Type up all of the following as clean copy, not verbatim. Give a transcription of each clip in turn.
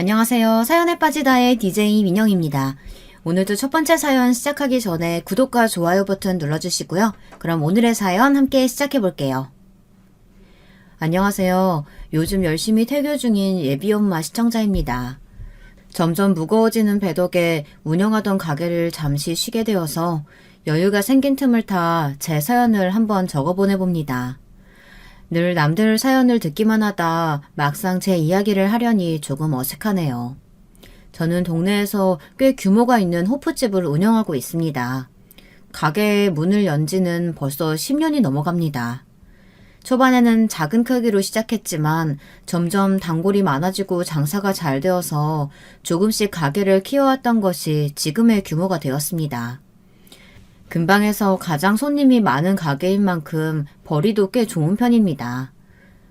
안녕하세요. 사연에 빠지다의 DJ 민영입니다. 오늘도 첫 번째 사연 시작하기 전에 구독과 좋아요 버튼 눌러주시고요. 그럼 오늘의 사연 함께 시작해 볼게요. 안녕하세요. 요즘 열심히 태교 중인 예비엄마 시청자입니다. 점점 무거워지는 배덕에 운영하던 가게를 잠시 쉬게 되어서 여유가 생긴 틈을 타 제 사연을 한번 적어보내봅니다. 늘 남들 사연을 듣기만 하다 막상 제 이야기를 하려니 조금 어색하네요. 저는 동네에서 꽤 규모가 있는 호프집을 운영하고 있습니다. 가게의 문을 연 지는 벌써 10년이 넘어갑니다. 초반에는 작은 크기로 시작했지만 점점 단골이 많아지고 장사가 잘 되어서 조금씩 가게를 키워왔던 것이 지금의 규모가 되었습니다. 근방에서 가장 손님이 많은 가게인 만큼 벌이도 꽤 좋은 편입니다.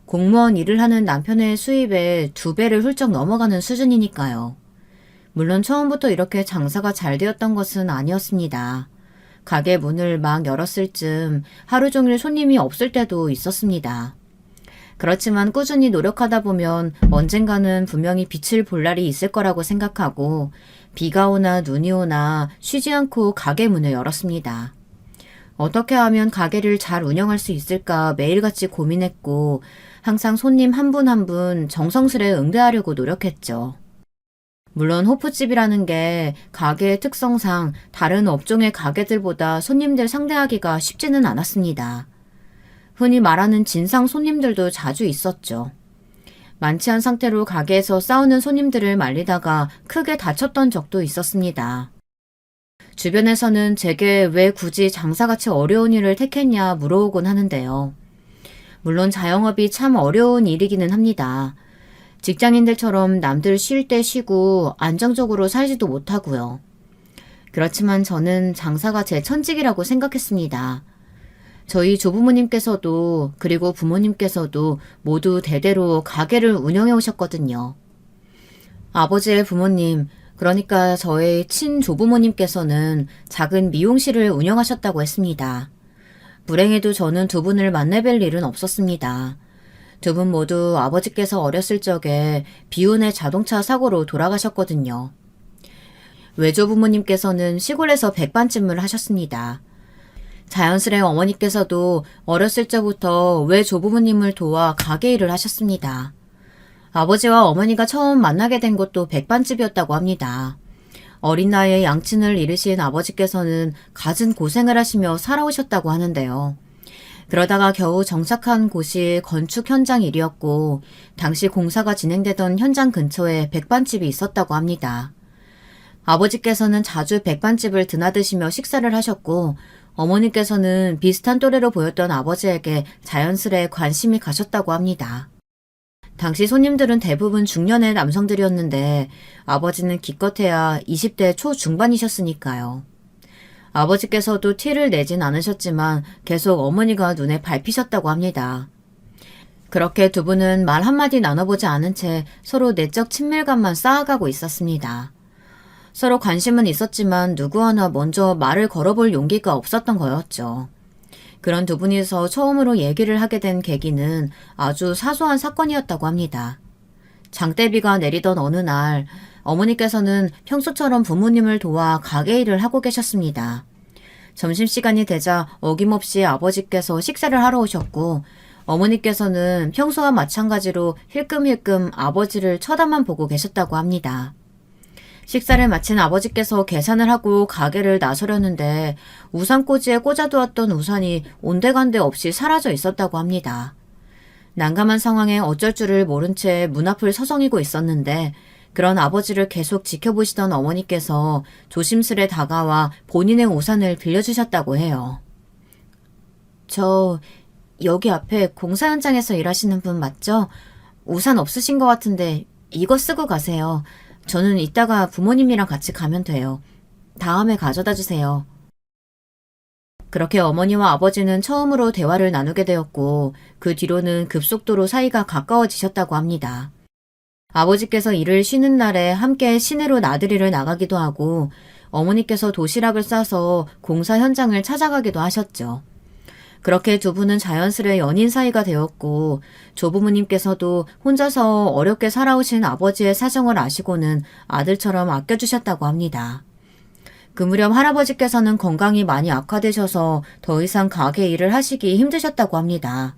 공무원 일을 하는 남편의 수입의 2배를 훌쩍 넘어가는 수준이니까요. 물론 처음부터 이렇게 장사가 잘 되었던 것은 아니었습니다. 가게 문을 막 열었을 즈음 하루 종일 손님이 없을 때도 있었습니다. 그렇지만 꾸준히 노력하다 보면 언젠가는 분명히 빛을 볼 날이 있을 거라고 생각하고 비가 오나 눈이 오나 쉬지 않고 가게 문을 열었습니다. 어떻게 하면 가게를 잘 운영할 수 있을까 매일같이 고민했고 항상 손님 한 분 한 분 정성스레 응대하려고 노력했죠. 물론 호프집이라는 게 가게의 특성상 다른 업종의 가게들보다 손님들 상대하기가 쉽지는 않았습니다. 흔히 말하는 진상 손님들도 자주 있었죠. 많지 않은 상태로 가게에서 싸우는 손님들을 말리다가 크게 다쳤던 적도 있었습니다. 주변에서는 제게 왜 굳이 장사같이 어려운 일을 택했냐 물어오곤 하는데요. 물론 자영업이 참 어려운 일이기는 합니다. 직장인들처럼 남들 쉴 때 쉬고 안정적으로 살지도 못하고요. 그렇지만 저는 장사가 제 천직이라고 생각했습니다. 저희 조부모님께서도 그리고 부모님께서도 모두 대대로 가게를 운영해 오셨거든요. 아버지의 부모님, 그러니까 저의 친조부모님께서는 작은 미용실을 운영하셨다고 했습니다. 불행히도 저는 두 분을 만나뵐 일은 없었습니다. 두 분 모두 아버지께서 어렸을 적에 비운의 자동차 사고로 돌아가셨거든요. 외조부모님께서는 시골에서 백반집을 하셨습니다. 자연스레 어머니께서도 어렸을 적부터 외조부모님을 도와 가게 일을 하셨습니다. 아버지와 어머니가 처음 만나게 된 곳도 백반집이었다고 합니다. 어린 나이에 양친을 잃으신 아버지께서는 갖은 고생을 하시며 살아오셨다고 하는데요. 그러다가 겨우 정착한 곳이 건축 현장 일이었고 당시 공사가 진행되던 현장 근처에 백반집이 있었다고 합니다. 아버지께서는 자주 백반집을 드나드시며 식사를 하셨고 어머니께서는 비슷한 또래로 보였던 아버지에게 자연스레 관심이 가셨다고 합니다. 당시 손님들은 대부분 중년의 남성들이었는데 아버지는 기껏해야 20대 초중반이셨으니까요. 아버지께서도 티를 내진 않으셨지만 계속 어머니가 눈에 밟히셨다고 합니다. 그렇게 두 분은 말 한마디 나눠보지 않은 채 서로 내적 친밀감만 쌓아가고 있었습니다. 서로 관심은 있었지만 누구 하나 먼저 말을 걸어볼 용기가 없었던 거였죠. 그런 두 분이서 처음으로 얘기를 하게 된 계기는 아주 사소한 사건이었다고 합니다. 장대비가 내리던 어느 날 어머니께서는 평소처럼 부모님을 도와 가게 일을 하고 계셨습니다. 점심시간이 되자 어김없이 아버지께서 식사를 하러 오셨고 어머니께서는 평소와 마찬가지로 힐끔힐끔 아버지를 쳐다만 보고 계셨다고 합니다. 식사를 마친 아버지께서 계산을 하고 가게를 나서려는데 우산꽂이에 꽂아두었던 우산이 온데간데 없이 사라져 있었다고 합니다. 난감한 상황에 어쩔 줄을 모른 채 문 앞을 서성이고 있었는데 그런 아버지를 계속 지켜보시던 어머니께서 조심스레 다가와 본인의 우산을 빌려주셨다고 해요. 저 여기 앞에 공사 현장에서 일하시는 분 맞죠? 우산 없으신 것 같은데 이거 쓰고 가세요. 저는 이따가 부모님이랑 같이 가면 돼요. 다음에 가져다 주세요. 그렇게 어머니와 아버지는 처음으로 대화를 나누게 되었고 그 뒤로는 급속도로 사이가 가까워지셨다고 합니다. 아버지께서 일을 쉬는 날에 함께 시내로 나들이를 나가기도 하고 어머니께서 도시락을 싸서 공사 현장을 찾아가기도 하셨죠. 그렇게 두 분은 자연스레 연인 사이가 되었고 조부모님께서도 혼자서 어렵게 살아오신 아버지의 사정을 아시고는 아들처럼 아껴주셨다고 합니다. 그 무렵 할아버지께서는 건강이 많이 악화되셔서 더 이상 가게 일을 하시기 힘드셨다고 합니다.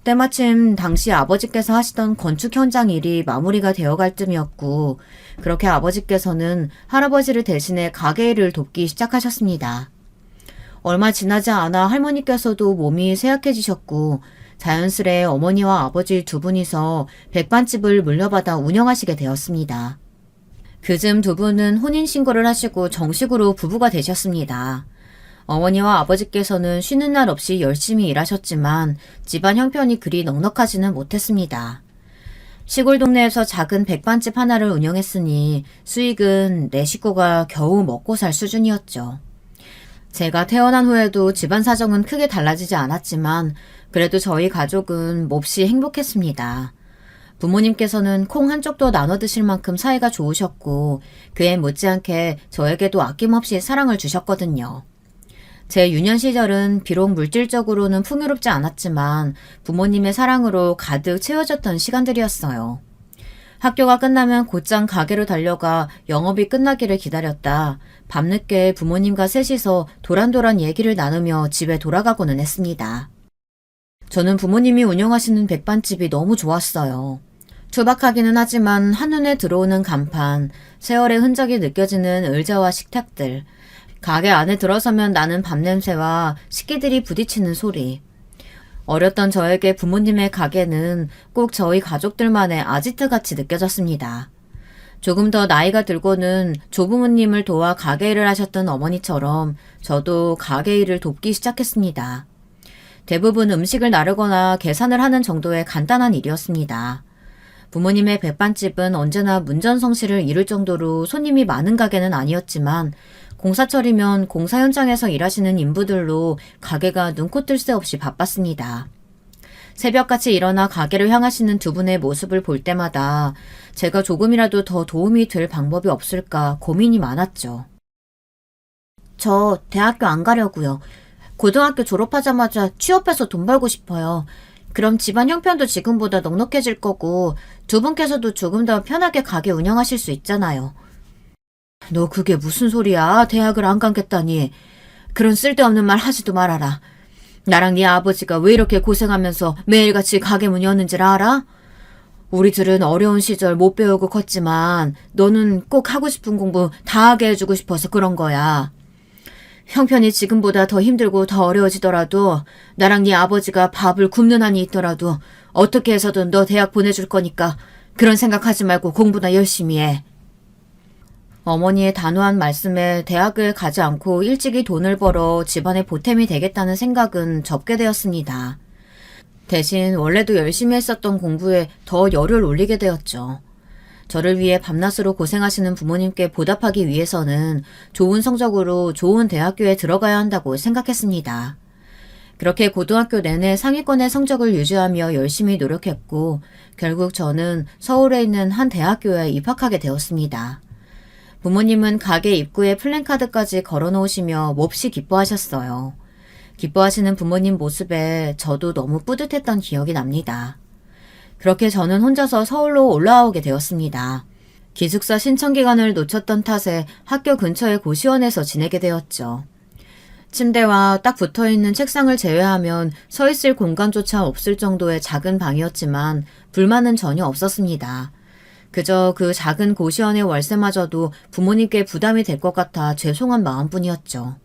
때마침 당시 아버지께서 하시던 건축 현장 일이 마무리가 되어갈 쯤이었고 그렇게 아버지께서는 할아버지를 대신해 가게 일을 돕기 시작하셨습니다. 얼마 지나지 않아 할머니께서도 몸이 쇠약해지셨고 자연스레 어머니와 아버지 두 분이서 백반집을 물려받아 운영하시게 되었습니다. 그즘 두 분은 혼인신고를 하시고 정식으로 부부가 되셨습니다. 어머니와 아버지께서는 쉬는 날 없이 열심히 일하셨지만 집안 형편이 그리 넉넉하지는 못했습니다. 시골 동네에서 작은 백반집 하나를 운영했으니 수익은 내 식구가 겨우 먹고 살 수준이었죠. 제가 태어난 후에도 집안 사정은 크게 달라지지 않았지만 그래도 저희 가족은 몹시 행복했습니다. 부모님께서는 콩 한쪽도 나눠 드실 만큼 사이가 좋으셨고 그에 못지않게 저에게도 아낌없이 사랑을 주셨거든요. 제 유년 시절은 비록 물질적으로는 풍요롭지 않았지만 부모님의 사랑으로 가득 채워졌던 시간들이었어요. 학교가 끝나면 곧장 가게로 달려가 영업이 끝나기를 기다렸다 밤늦게 부모님과 셋이서 도란도란 얘기를 나누며 집에 돌아가고는 했습니다. 저는 부모님이 운영하시는 백반집이 너무 좋았어요. 투박하기는 하지만 한눈에 들어오는 간판, 세월의 흔적이 느껴지는 의자와 식탁들, 가게 안에 들어서면 나는 밥냄새와 식기들이 부딪히는 소리. 어렸던 저에게 부모님의 가게는 꼭 저희 가족들만의 아지트같이 느껴졌습니다. 조금 더 나이가 들고는 조부모님을 도와 가게 일을 하셨던 어머니처럼 저도 가게 일을 돕기 시작했습니다. 대부분 음식을 나르거나 계산을 하는 정도의 간단한 일이었습니다. 부모님의 백반집은 언제나 문전성시를 이룰 정도로 손님이 많은 가게는 아니었지만 공사철이면 공사 현장에서 일하시는 인부들로 가게가 눈코 뜰 새 없이 바빴습니다. 새벽같이 일어나 가게를 향하시는 두 분의 모습을 볼 때마다 제가 조금이라도 더 도움이 될 방법이 없을까 고민이 많았죠. 저 대학교 안 가려고요. 고등학교 졸업하자마자 취업해서 돈 벌고 싶어요. 그럼 집안 형편도 지금보다 넉넉해질 거고 두 분께서도 조금 더 편하게 가게 운영하실 수 있잖아요. 너 그게 무슨 소리야? 대학을 안 가겠다니. 그런 쓸데없는 말 하지도 말아라. 나랑 네 아버지가 왜 이렇게 고생하면서 매일같이 가게 문 여는지를 알아? 우리들은 어려운 시절 못 배우고 컸지만 너는 꼭 하고 싶은 공부 다 하게 해주고 싶어서 그런 거야. 형편이 지금보다 더 힘들고 더 어려워지더라도 나랑 네 아버지가 밥을 굶는 한이 있더라도 어떻게 해서든 너 대학 보내줄 거니까 그런 생각하지 말고 공부나 열심히 해. 어머니의 단호한 말씀에 대학을 가지 않고 일찍이 돈을 벌어 집안의 보탬이 되겠다는 생각은 접게 되었습니다. 대신 원래도 열심히 했었던 공부에 더 열을 올리게 되었죠. 저를 위해 밤낮으로 고생하시는 부모님께 보답하기 위해서는 좋은 성적으로 좋은 대학교에 들어가야 한다고 생각했습니다. 그렇게 고등학교 내내 상위권의 성적을 유지하며 열심히 노력했고 결국 저는 서울에 있는 한 대학교에 입학하게 되었습니다. 부모님은 가게 입구에 플랜카드까지 걸어놓으시며 몹시 기뻐하셨어요. 기뻐하시는 부모님 모습에 저도 너무 뿌듯했던 기억이 납니다. 그렇게 저는 혼자서 서울로 올라오게 되었습니다. 기숙사 신청 기간을 놓쳤던 탓에 학교 근처의 고시원에서 지내게 되었죠. 침대와 딱 붙어있는 책상을 제외하면 서 있을 공간조차 없을 정도의 작은 방이었지만 불만은 전혀 없었습니다. 그저 그 작은 고시원의 월세마저도 부모님께 부담이 될 것 같아 죄송한 마음뿐이었죠.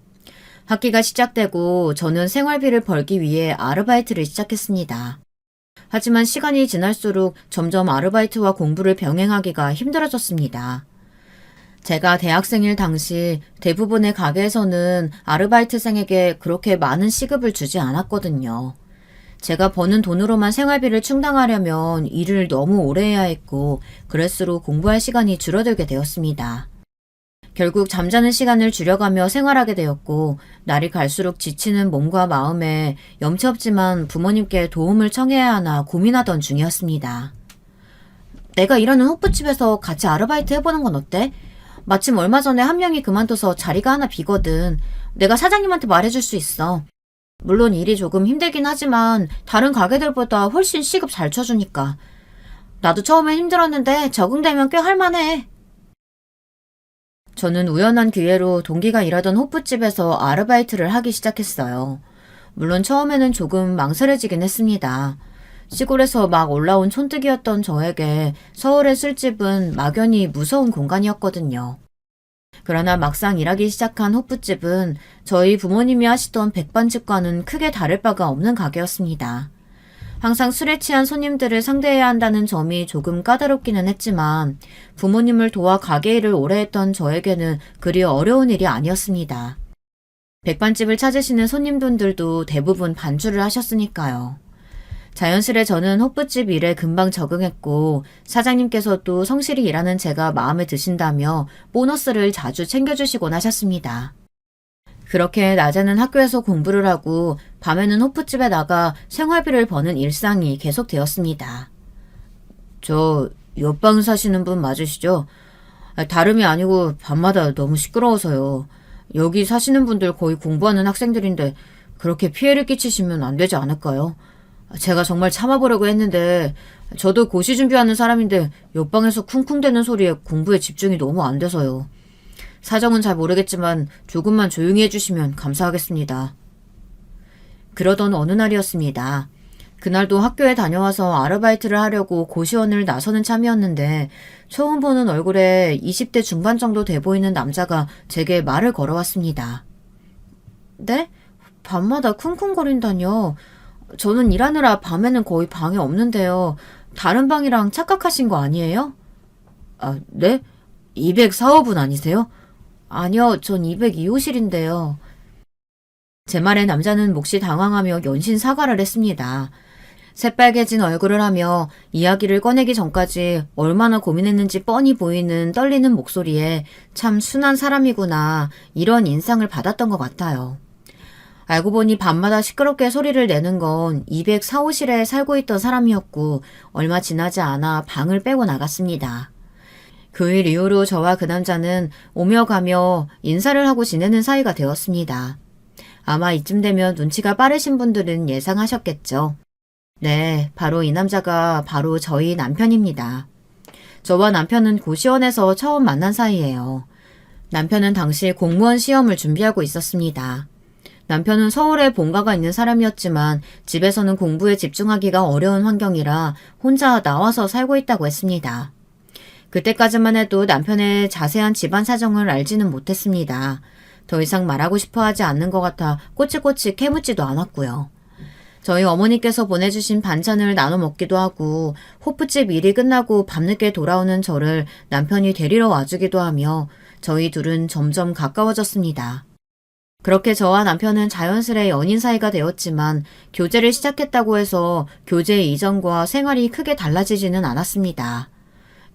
학기가 시작되고 저는 생활비를 벌기 위해 아르바이트를 시작했습니다. 하지만 시간이 지날수록 점점 아르바이트와 공부를 병행하기가 힘들어졌습니다. 제가 대학생일 당시 대부분의 가게에서는 아르바이트생에게 그렇게 많은 시급을 주지 않았거든요. 제가 버는 돈으로만 생활비를 충당하려면 일을 너무 오래 해야 했고 그럴수록 공부할 시간이 줄어들게 되었습니다. 결국 잠자는 시간을 줄여가며 생활하게 되었고 날이 갈수록 지치는 몸과 마음에 염치 없지만 부모님께 도움을 청해야 하나 고민하던 중이었습니다. 내가 일하는 호프집에서 같이 아르바이트 해보는 건 어때? 마침 얼마 전에 한 명이 그만둬서 자리가 하나 비거든. 내가 사장님한테 말해줄 수 있어. 물론 일이 조금 힘들긴 하지만 다른 가게들보다 훨씬 시급 잘 쳐주니까. 나도 처음엔 힘들었는데 적응되면 꽤 할만해. 저는 우연한 기회로 동기가 일하던 호프집에서 아르바이트를 하기 시작했어요. 물론 처음에는 조금 망설여지긴 했습니다. 시골에서 막 올라온 촌뜨기였던 저에게 서울의 술집은 막연히 무서운 공간이었거든요. 그러나 막상 일하기 시작한 호프집은 저희 부모님이 하시던 백반집과는 크게 다를 바가 없는 가게였습니다. 항상 술에 취한 손님들을 상대해야 한다는 점이 조금 까다롭기는 했지만 부모님을 도와 가게 일을 오래 했던 저에게는 그리 어려운 일이 아니었습니다. 백반집을 찾으시는 손님분들도 대부분 반주를 하셨으니까요. 자연스레 저는 호프집 일에 금방 적응했고 사장님께서도 성실히 일하는 제가 마음에 드신다며 보너스를 자주 챙겨주시곤 하셨습니다. 그렇게 낮에는 학교에서 공부를 하고 밤에는 호프집에 나가 생활비를 버는 일상이 계속되었습니다. 저 옆방 사시는 분 맞으시죠? 다름이 아니고 밤마다 너무 시끄러워서요. 여기 사시는 분들 거의 공부하는 학생들인데 그렇게 피해를 끼치시면 안 되지 않을까요? 제가 정말 참아보려고 했는데 저도 고시 준비하는 사람인데 옆방에서 쿵쿵대는 소리에 공부에 집중이 너무 안 돼서요. 사정은 잘 모르겠지만 조금만 조용히 해주시면 감사하겠습니다. 그러던 어느 날이었습니다. 그날도 학교에 다녀와서 아르바이트를 하려고 고시원을 나서는 참이었는데 처음 보는 얼굴에 20대 중반 정도 돼 보이는 남자가 제게 말을 걸어왔습니다. 네? 밤마다 쿵쿵거린다뇨? 저는 일하느라 밤에는 거의 방에 없는데요. 다른 방이랑 착각하신 거 아니에요? 아, 네? 204호분 아니세요? 아니요, 전 202호실인데요. 제 말에 남자는 몹시 당황하며 연신 사과를 했습니다. 새빨개진 얼굴을 하며 이야기를 꺼내기 전까지 얼마나 고민했는지 뻔히 보이는 떨리는 목소리에 참 순한 사람이구나 이런 인상을 받았던 것 같아요. 알고 보니 밤마다 시끄럽게 소리를 내는 건 204호실에 살고 있던 사람이었고 얼마 지나지 않아 방을 빼고 나갔습니다. 그 일 이후로 저와 그 남자는 오며 가며 인사를 하고 지내는 사이가 되었습니다. 아마 이쯤 되면 눈치가 빠르신 분들은 예상하셨겠죠. 네, 바로 이 남자가 바로 저희 남편입니다. 저와 남편은 고시원에서 처음 만난 사이예요. 남편은 당시 공무원 시험을 준비하고 있었습니다. 남편은 서울에 본가가 있는 사람이었지만 집에서는 공부에 집중하기가 어려운 환경이라 혼자 나와서 살고 있다고 했습니다. 그때까지만 해도 남편의 자세한 집안 사정을 알지는 못했습니다. 더 이상 말하고 싶어 하지 않는 것 같아 꼬치꼬치 캐묻지도 않았고요. 저희 어머니께서 보내주신 반찬을 나눠 먹기도 하고 호프집 일이 끝나고 밤늦게 돌아오는 저를 남편이 데리러 와주기도 하며 저희 둘은 점점 가까워졌습니다. 그렇게 저와 남편은 자연스레 연인 사이가 되었지만 교제를 시작했다고 해서 교제 이전과 생활이 크게 달라지지는 않았습니다.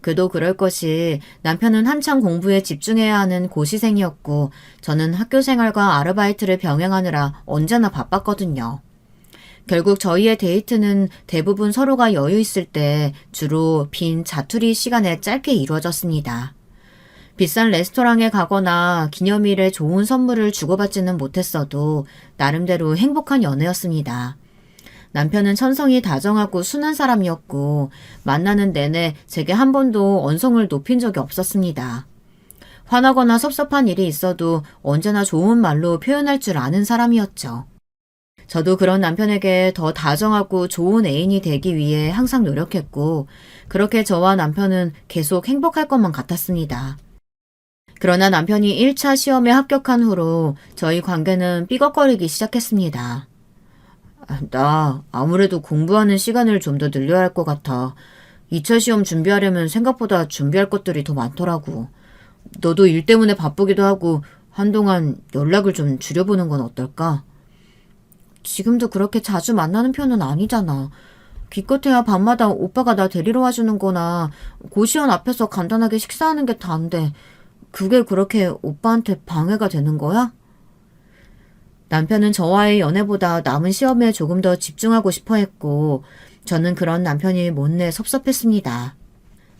그도 그럴 것이 남편은 한창 공부에 집중해야 하는 고시생이었고 저는 학교 생활과 아르바이트를 병행하느라 언제나 바빴거든요. 결국 저희의 데이트는 대부분 서로가 여유 있을 때 주로 빈 자투리 시간에 짧게 이루어졌습니다. 비싼 레스토랑에 가거나 기념일에 좋은 선물을 주고받지는 못했어도 나름대로 행복한 연애였습니다. 남편은 천성이 다정하고 순한 사람이었고 만나는 내내 제게 한 번도 언성을 높인 적이 없었습니다. 화나거나 섭섭한 일이 있어도 언제나 좋은 말로 표현할 줄 아는 사람이었죠. 저도 그런 남편에게 더 다정하고 좋은 애인이 되기 위해 항상 노력했고 그렇게 저와 남편은 계속 행복할 것만 같았습니다. 그러나 남편이 1차 시험에 합격한 후로 저희 관계는 삐걱거리기 시작했습니다. 나 아무래도 공부하는 시간을 좀 더 늘려야 할 것 같아. 2차 시험 준비하려면 생각보다 준비할 것들이 더 많더라고. 너도 일 때문에 바쁘기도 하고 한동안 연락을 좀 줄여보는 건 어떨까? 지금도 그렇게 자주 만나는 편은 아니잖아. 기껏해야 밤마다 오빠가 나 데리러 와주는 거나 고시원 앞에서 간단하게 식사하는 게 다인데 그게 그렇게 오빠한테 방해가 되는 거야? 남편은 저와의 연애보다 남은 시험에 조금 더 집중하고 싶어 했고 저는 그런 남편이 못내 섭섭했습니다.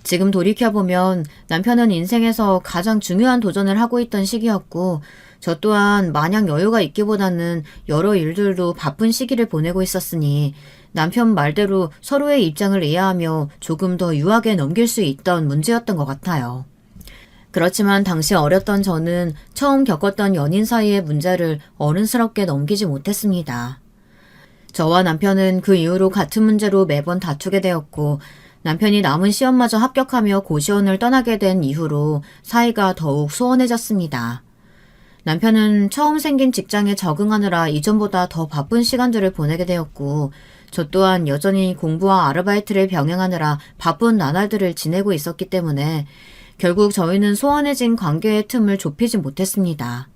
지금 돌이켜보면 남편은 인생에서 가장 중요한 도전을 하고 있던 시기였고, 저 또한 마냥 여유가 있기보다는 여러 일들도 바쁜 시기를 보내고 있었으니 남편 말대로 서로의 입장을 이해하며 조금 더 유하게 넘길 수 있던 문제였던 것 같아요. 그렇지만 당시 어렸던 저는 처음 겪었던 연인 사이의 문제를 어른스럽게 넘기지 못했습니다. 저와 남편은 그 이후로 같은 문제로 매번 다투게 되었고, 남편이 남은 시험마저 합격하며 고시원을 떠나게 된 이후로 사이가 더욱 소원해졌습니다. 남편은 처음 생긴 직장에 적응하느라 이전보다 더 바쁜 시간들을 보내게 되었고, 저 또한 여전히 공부와 아르바이트를 병행하느라 바쁜 나날들을 지내고 있었기 때문에 결국 저희는 소원해진 관계의 틈을 좁히지 못했습니다.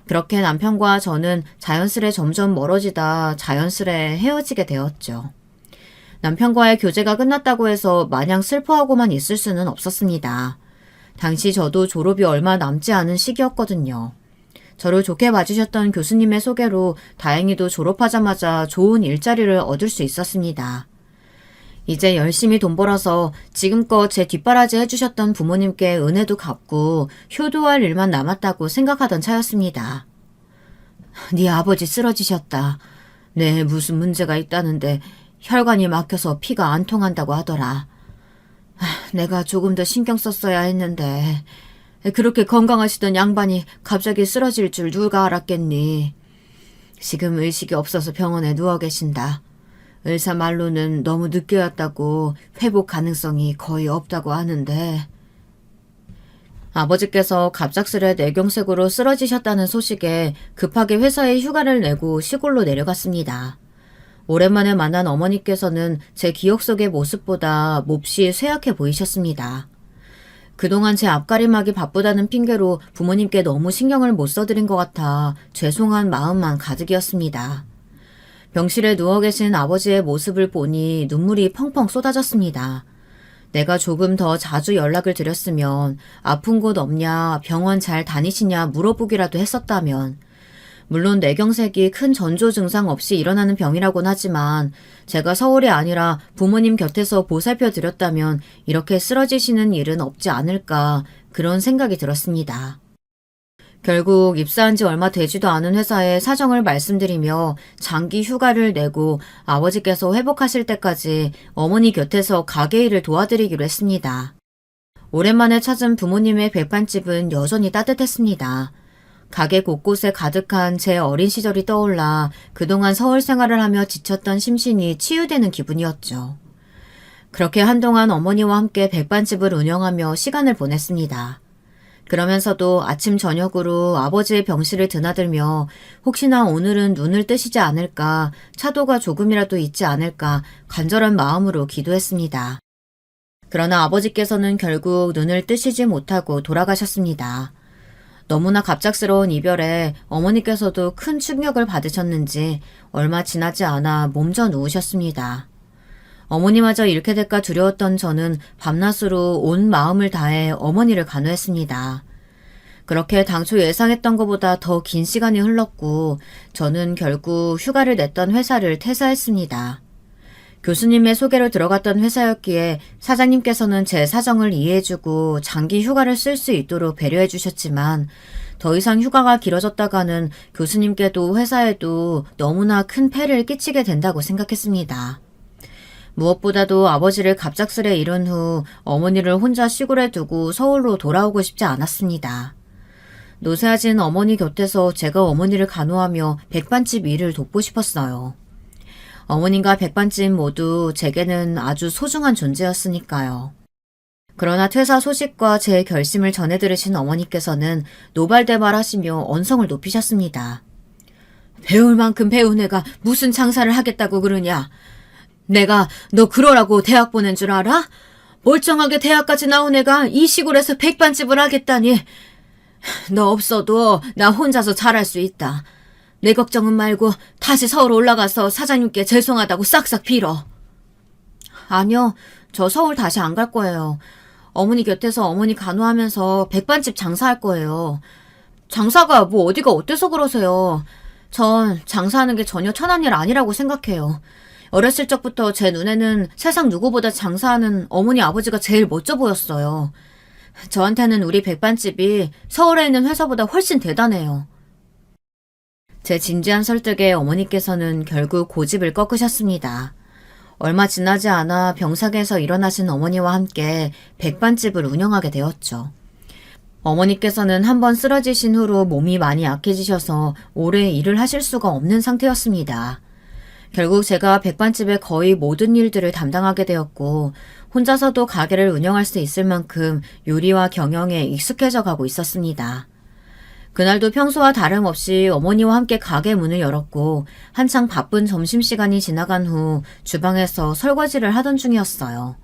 그렇게 남편과 저는 자연스레 점점 멀어지다 자연스레 헤어지게 되었죠. 남편과의 교제가 끝났다고 해서 마냥 슬퍼하고만 있을 수는 없었습니다. 당시 저도 졸업이 얼마 남지 않은 시기였거든요. 저를 좋게 봐주셨던 교수님의 소개로 다행히도 졸업하자마자 좋은 일자리를 얻을 수 있었습니다. 이제 열심히 돈 벌어서 지금껏 제 뒷바라지 해주셨던 부모님께 은혜도 갚고 효도할 일만 남았다고 생각하던 차였습니다. 네 아버지 쓰러지셨다. 네, 무슨 문제가 있다는데 혈관이 막혀서 피가 안 통한다고 하더라. 내가 조금 더 신경 썼어야 했는데 그렇게 건강하시던 양반이 갑자기 쓰러질 줄 누가 알았겠니. 지금 의식이 없어서 병원에 누워 계신다. 의사 말로는 너무 늦게 왔다고 회복 가능성이 거의 없다고 하는데. 아버지께서 갑작스레 뇌경색으로 쓰러지셨다는 소식에 급하게 회사에 휴가를 내고 시골로 내려갔습니다. 오랜만에 만난 어머니께서는 제 기억 속의 모습보다 몹시 쇠약해 보이셨습니다. 그동안 제 앞가림하기 바쁘다는 핑계로 부모님께 너무 신경을 못 써드린 것 같아 죄송한 마음만 가득이었습니다. 병실에 누워 계신 아버지의 모습을 보니 눈물이 펑펑 쏟아졌습니다. 내가 조금 더 자주 연락을 드렸으면 아픈 곳 없냐, 병원 잘 다니시냐 물어보기라도 했었다면, 물론 뇌경색이 큰 전조 증상 없이 일어나는 병이라고는 하지만 제가 서울이 아니라 부모님 곁에서 보살펴 드렸다면 이렇게 쓰러지시는 일은 없지 않을까 그런 생각이 들었습니다. 결국 입사한 지 얼마 되지도 않은 회사에 사정을 말씀드리며 장기 휴가를 내고 아버지께서 회복하실 때까지 어머니 곁에서 가게 일을 도와드리기로 했습니다. 오랜만에 찾은 부모님의 백반집은 여전히 따뜻했습니다. 가게 곳곳에 가득한 제 어린 시절이 떠올라 그동안 서울 생활을 하며 지쳤던 심신이 치유되는 기분이었죠. 그렇게 한동안 어머니와 함께 백반집을 운영하며 시간을 보냈습니다. 그러면서도 아침 저녁으로 아버지의 병실을 드나들며 혹시나 오늘은 눈을 뜨시지 않을까, 차도가 조금이라도 있지 않을까 간절한 마음으로 기도했습니다. 그러나 아버지께서는 결국 눈을 뜨시지 못하고 돌아가셨습니다. 너무나 갑작스러운 이별에 어머니께서도 큰 충격을 받으셨는지 얼마 지나지 않아 몸져 누우셨습니다. 어머니마저 잃게 될까 두려웠던 저는 밤낮으로 온 마음을 다해 어머니를 간호했습니다. 그렇게 당초 예상했던 것보다 더 긴 시간이 흘렀고 저는 결국 휴가를 냈던 회사를 퇴사했습니다. 교수님의 소개로 들어갔던 회사였기에 사장님께서는 제 사정을 이해해주고 장기 휴가를 쓸 수 있도록 배려해 주셨지만 더 이상 휴가가 길어졌다가는 교수님께도 회사에도 너무나 큰 폐를 끼치게 된다고 생각했습니다. 무엇보다도 아버지를 갑작스레 잃은 후 어머니를 혼자 시골에 두고 서울로 돌아오고 싶지 않았습니다. 노쇠하진 어머니 곁에서 제가 어머니를 간호하며 백반집 일을 돕고 싶었어요. 어머님과 백반집 모두 제게는 아주 소중한 존재였으니까요. 그러나 퇴사 소식과 제 결심을 전해 들으신 어머니께서는 노발대발하시며 언성을 높이셨습니다. 배울 만큼 배운 애가 무슨 장사를 하겠다고 그러냐? 내가 너 그러라고 대학 보낸 줄 알아? 멀쩡하게 대학까지 나온 애가 이 시골에서 백반집을 하겠다니. 너 없어도 나 혼자서 잘할 수 있다. 내 걱정은 말고 다시 서울 올라가서 사장님께 죄송하다고 싹싹 빌어. 아니요, 저 서울 다시 안 갈 거예요. 어머니 곁에서 어머니 간호하면서 백반집 장사할 거예요. 장사가 뭐 어디가 어때서 그러세요. 전 장사하는 게 전혀 천한 일 아니라고 생각해요. 어렸을 적부터 제 눈에는 세상 누구보다 장사하는 어머니 아버지가 제일 멋져 보였어요. 저한테는 우리 백반집이 서울에 있는 회사보다 훨씬 대단해요. 제 진지한 설득에 어머니께서는 결국 고집을 꺾으셨습니다. 얼마 지나지 않아 병사계에서 일어나신 어머니와 함께 백반집을 운영하게 되었죠. 어머니께서는 한번 쓰러지신 후로 몸이 많이 약해지셔서 오래 일을 하실 수가 없는 상태였습니다. 결국 제가 백반집의 거의 모든 일들을 담당하게 되었고 혼자서도 가게를 운영할 수 있을 만큼 요리와 경영에 익숙해져 가고 있었습니다. 그날도 평소와 다름없이 어머니와 함께 가게 문을 열었고 한창 바쁜 점심시간이 지나간 후 주방에서 설거지를 하던 중이었어요.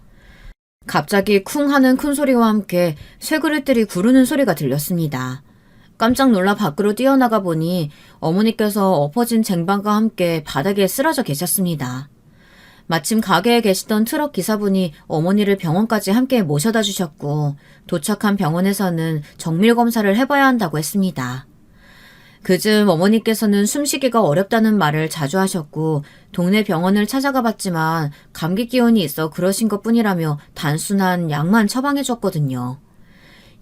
갑자기 쿵 하는 큰 소리와 함께 쇠그릇들이 구르는 소리가 들렸습니다. 깜짝 놀라 밖으로 뛰어나가 보니 어머니께서 엎어진 쟁반과 함께 바닥에 쓰러져 계셨습니다. 마침 가게에 계시던 트럭 기사분이 어머니를 병원까지 함께 모셔다 주셨고 도착한 병원에서는 정밀 검사를 해봐야 한다고 했습니다. 그즈음 어머니께서는 숨쉬기가 어렵다는 말을 자주 하셨고 동네 병원을 찾아가 봤지만 감기 기운이 있어 그러신 것뿐이라며 단순한 약만 처방해 줬거든요.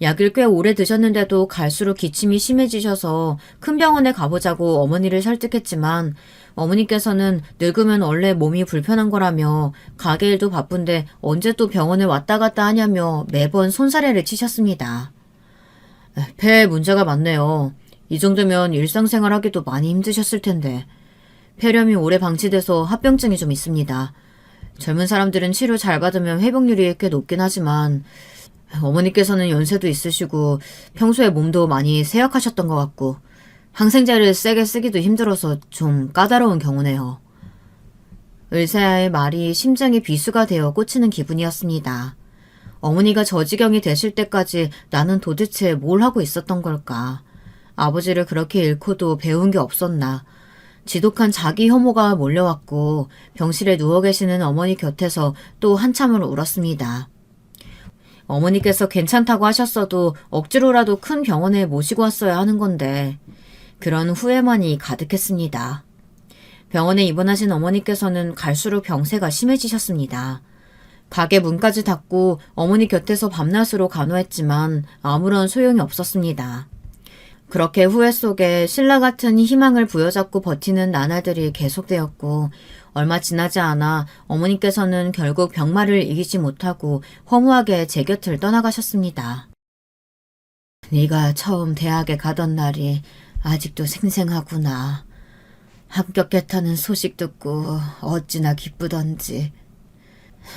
약을 꽤 오래 드셨는데도 갈수록 기침이 심해지셔서 큰 병원에 가보자고 어머니를 설득했지만 어머니께서는 늙으면 원래 몸이 불편한 거라며 가게 일도 바쁜데 언제 또 병원에 왔다 갔다 하냐며 매번 손사래를 치셨습니다. 폐에 문제가 많네요. 이 정도면 일상생활 하기도 많이 힘드셨을 텐데. 폐렴이 오래 방치돼서 합병증이 좀 있습니다. 젊은 사람들은 치료 잘 받으면 회복률이 꽤 높긴 하지만 어머니께서는 연세도 있으시고 평소에 몸도 많이 쇠약하셨던 것 같고 항생제를 세게 쓰기도 힘들어서 좀 까다로운 경우네요. 을세아의 말이 심장에 비수가 되어 꽂히는 기분이었습니다. 어머니가 저 지경이 되실 때까지 나는 도대체 뭘 하고 있었던 걸까? 아버지를 그렇게 잃고도 배운 게 없었나? 지독한 자기 혐오가 몰려왔고 병실에 누워 계시는 어머니 곁에서 또 한참을 울었습니다. 어머니께서 괜찮다고 하셨어도 억지로라도 큰 병원에 모시고 왔어야 하는 건데 그런 후회만이 가득했습니다. 병원에 입원하신 어머니께서는 갈수록 병세가 심해지셨습니다. 가게 문까지 닫고 어머니 곁에서 밤낮으로 간호했지만 아무런 소용이 없었습니다. 그렇게 후회 속에 신라 같은 희망을 부여잡고 버티는 나날들이 계속되었고 얼마 지나지 않아 어머니께서는 결국 병마를 이기지 못하고 허무하게 제 곁을 떠나가셨습니다. 네가 처음 대학에 가던 날이 아직도 생생하구나. 합격했다는 소식 듣고 어찌나 기쁘던지.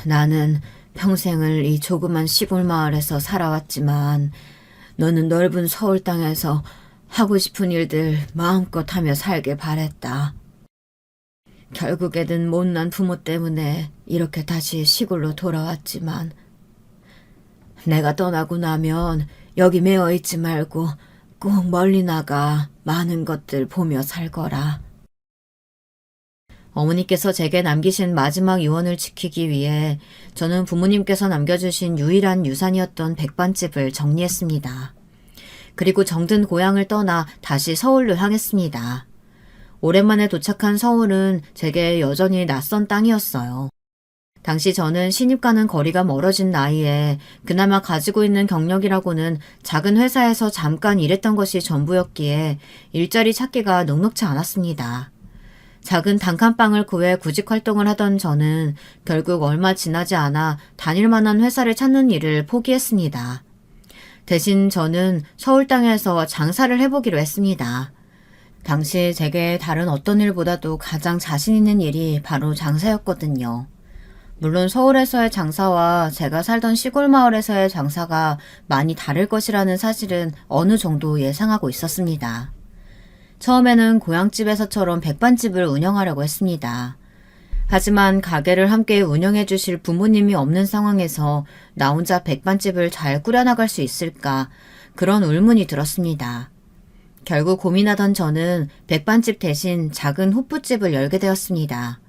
나는 평생을 이 조그만 시골 마을에서 살아왔지만 너는 넓은 서울 땅에서 하고 싶은 일들 마음껏 하며 살길 바랬다. 결국에는 못난 부모 때문에 이렇게 다시 시골로 돌아왔지만 내가 떠나고 나면 여기 매어 있지 말고 꼭 멀리 나가 많은 것들 보며 살거라. 어머니께서 제게 남기신 마지막 유언을 지키기 위해 저는 부모님께서 남겨주신 유일한 유산이었던 백반집을 정리했습니다. 그리고 정든 고향을 떠나 다시 서울로 향했습니다. 오랜만에 도착한 서울은 제게 여전히 낯선 땅이었어요. 당시 저는 신입과는 거리가 멀어진 나이에 그나마 가지고 있는 경력이라고는 작은 회사에서 잠깐 일했던 것이 전부였기에 일자리 찾기가 녹록치 않았습니다. 작은 단칸방을 구해 구직 활동을 하던 저는 결국 얼마 지나지 않아 다닐 만한 회사를 찾는 일을 포기했습니다. 대신 저는 서울 땅에서 장사를 해보기로 했습니다. 당시 제게 다른 어떤 일보다도 가장 자신 있는 일이 바로 장사였거든요. 물론 서울에서의 장사와 제가 살던 시골 마을에서의 장사가 많이 다를 것이라는 사실은 어느 정도 예상하고 있었습니다. 처음에는 고향집에서처럼 백반집을 운영하려고 했습니다. 하지만 가게를 함께 운영해 주실 부모님이 없는 상황에서 나 혼자 백반집을 잘 꾸려나갈 수 있을까 그런 의문이 들었습니다. 결국 고민하던 저는 백반집 대신 작은 호프집을 열게 되었습니다.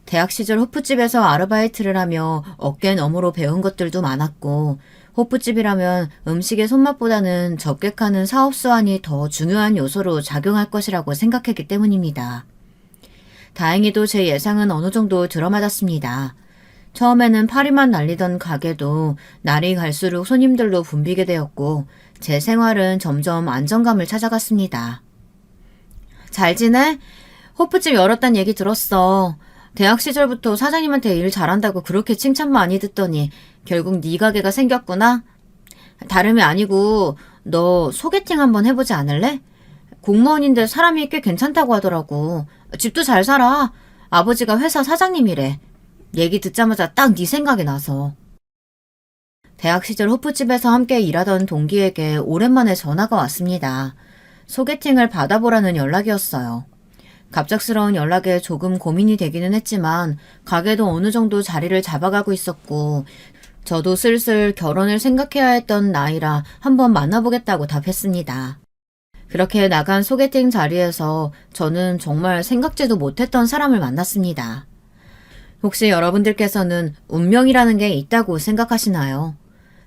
대학 시절 호프집에서 아르바이트를 하며 어깨 너머로 배운 것들도 많았고 호프집이라면 음식의 손맛보다는 적객하는 사업 수완이 더 중요한 요소로 작용할 것이라고 생각했기 때문입니다. 다행히도 제 예상은 어느 정도 들어맞았습니다. 처음에는 파리만 날리던 가게도 날이 갈수록 손님들로 붐비게 되었고 제 생활은 점점 안정감을 찾아갔습니다. 잘 지내? 호프집 열었단 얘기 들었어. 대학 시절부터 사장님한테 일 잘한다고 그렇게 칭찬 많이 듣더니 결국 네 가게가 생겼구나? 다름이 아니고 너 소개팅 한번 해보지 않을래? 공무원인데 사람이 꽤 괜찮다고 하더라고. 집도 잘 살아. 아버지가 회사 사장님이래. 얘기 듣자마자 딱 네 생각이 나서. 대학 시절 호프집에서 함께 일하던 동기에게 오랜만에 전화가 왔습니다. 소개팅을 받아보라는 연락이었어요. 갑작스러운 연락에 조금 고민이 되기는 했지만 가게도 어느 정도 자리를 잡아가고 있었고 저도 슬슬 결혼을 생각해야 했던 나이라 한번 만나보겠다고 답했습니다. 그렇게 나간 소개팅 자리에서 저는 정말 생각지도 못했던 사람을 만났습니다. 혹시 여러분들께서는 운명이라는 게 있다고 생각하시나요?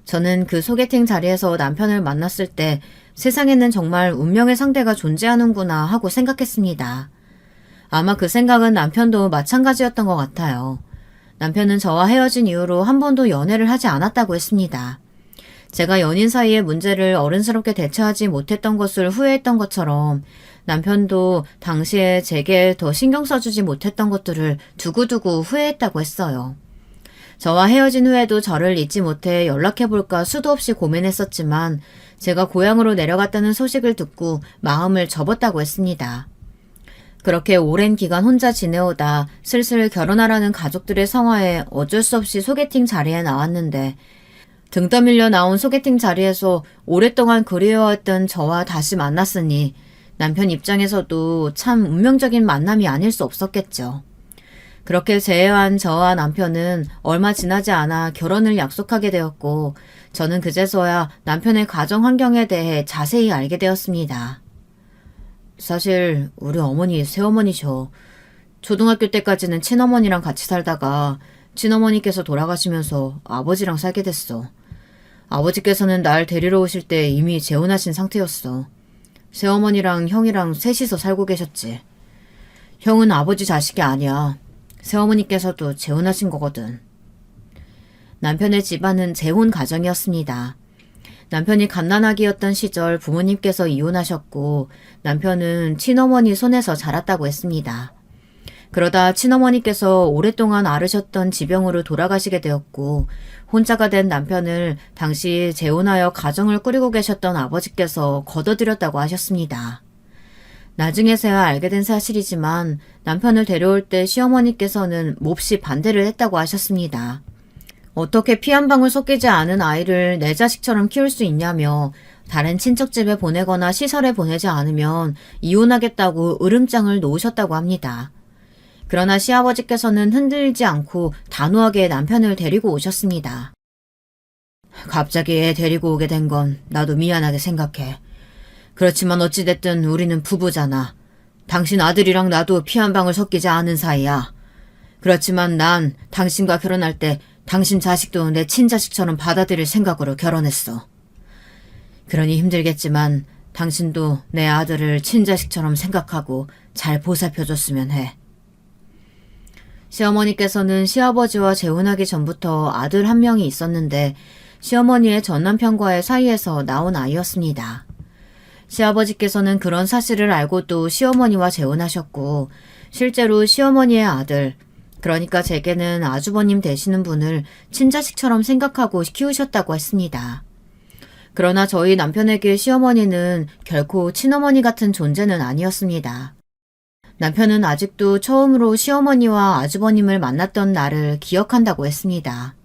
저는 그 소개팅 자리에서 남편을 만났을 때 세상에는 정말 운명의 상대가 존재하는구나 하고 생각했습니다. 아마 그 생각은 남편도 마찬가지였던 것 같아요. 남편은 저와 헤어진 이후로 한 번도 연애를 하지 않았다고 했습니다. 제가 연인 사이의 문제를 어른스럽게 대처하지 못했던 것을 후회했던 것처럼 남편도 당시에 제게 더 신경 써주지 못했던 것들을 두고두고 후회했다고 했어요. 저와 헤어진 후에도 저를 잊지 못해 연락해볼까 수도 없이 고민했었지만 제가 고향으로 내려갔다는 소식을 듣고 마음을 접었다고 했습니다. 그렇게 오랜 기간 혼자 지내오다 슬슬 결혼하라는 가족들의 성화에 어쩔 수 없이 소개팅 자리에 나왔는데 등 떠밀려 나온 소개팅 자리에서 오랫동안 그리워했던 저와 다시 만났으니 남편 입장에서도 참 운명적인 만남이 아닐 수 없었겠죠. 그렇게 재회한 저와 남편은 얼마 지나지 않아 결혼을 약속하게 되었고 저는 그제서야 남편의 가정 환경에 대해 자세히 알게 되었습니다. 사실 우리 어머니 새어머니셔. 초등학교 때까지는 친어머니랑 같이 살다가 친어머니께서 돌아가시면서 아버지랑 살게 됐어. 아버지께서는 날 데리러 오실 때 이미 재혼하신 상태였어. 새어머니랑 형이랑 셋이서 살고 계셨지. 형은 아버지 자식이 아니야. 새어머니께서도 재혼하신 거거든. 남편의 집안은 재혼 가정이었습니다. 남편이 갓난아기였던 시절 부모님께서 이혼하셨고 남편은 친어머니 손에서 자랐다고 했습니다. 그러다 친어머니께서 오랫동안 앓으셨던 지병으로 돌아가시게 되었고 혼자가 된 남편을 당시 재혼하여 가정을 꾸리고 계셨던 아버지께서 거둬들였다고 하셨습니다. 나중에서야 알게 된 사실이지만 남편을 데려올 때 시어머니께서는 몹시 반대를 했다고 하셨습니다. 어떻게 피 한 방울 섞이지 않은 아이를 내 자식처럼 키울 수 있냐며 다른 친척집에 보내거나 시설에 보내지 않으면 이혼하겠다고 으름장을 놓으셨다고 합니다. 그러나 시아버지께서는 흔들리지 않고 단호하게 남편을 데리고 오셨습니다. 갑자기 애 데리고 오게 된 건 나도 미안하게 생각해. 그렇지만 어찌됐든 우리는 부부잖아. 당신 아들이랑 나도 피 한 방울 섞이지 않은 사이야. 그렇지만 난 당신과 결혼할 때 당신 자식도 내 친자식처럼 받아들일 생각으로 결혼했어. 그러니 힘들겠지만 당신도 내 아들을 친자식처럼 생각하고 잘 보살펴줬으면 해. 시어머니께서는 시아버지와 재혼하기 전부터 아들 한 명이 있었는데 시어머니의 전 남편과의 사이에서 나온 아이였습니다. 시아버지께서는 그런 사실을 알고도 시어머니와 재혼하셨고 실제로 시어머니의 아들, 그러니까 제게는 아주버님 되시는 분을 친자식처럼 생각하고 키우셨다고 했습니다. 그러나 저희 남편에게 시어머니는 결코 친어머니 같은 존재는 아니었습니다. 남편은 아직도 처음으로 시어머니와 아주버님을 만났던 날을 기억한다고 했습니다.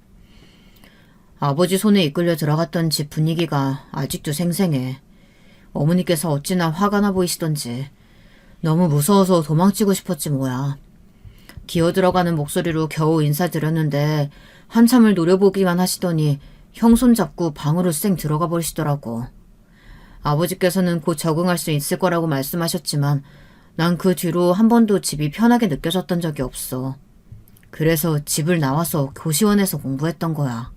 아버지 손에 이끌려 들어갔던 집 분위기가 아직도 생생해. 어머니께서 어찌나 화가 나 보이시던지. 너무 무서워서 도망치고 싶었지 뭐야. 기어들어가는 목소리로 겨우 인사드렸는데 한참을 노려보기만 하시더니 형 손잡고 방으로 쌩 들어가 버리시더라고. 아버지께서는 곧 적응할 수 있을 거라고 말씀하셨지만 난 그 뒤로 한 번도 집이 편하게 느껴졌던 적이 없어. 그래서 집을 나와서 고시원에서 공부했던 거야.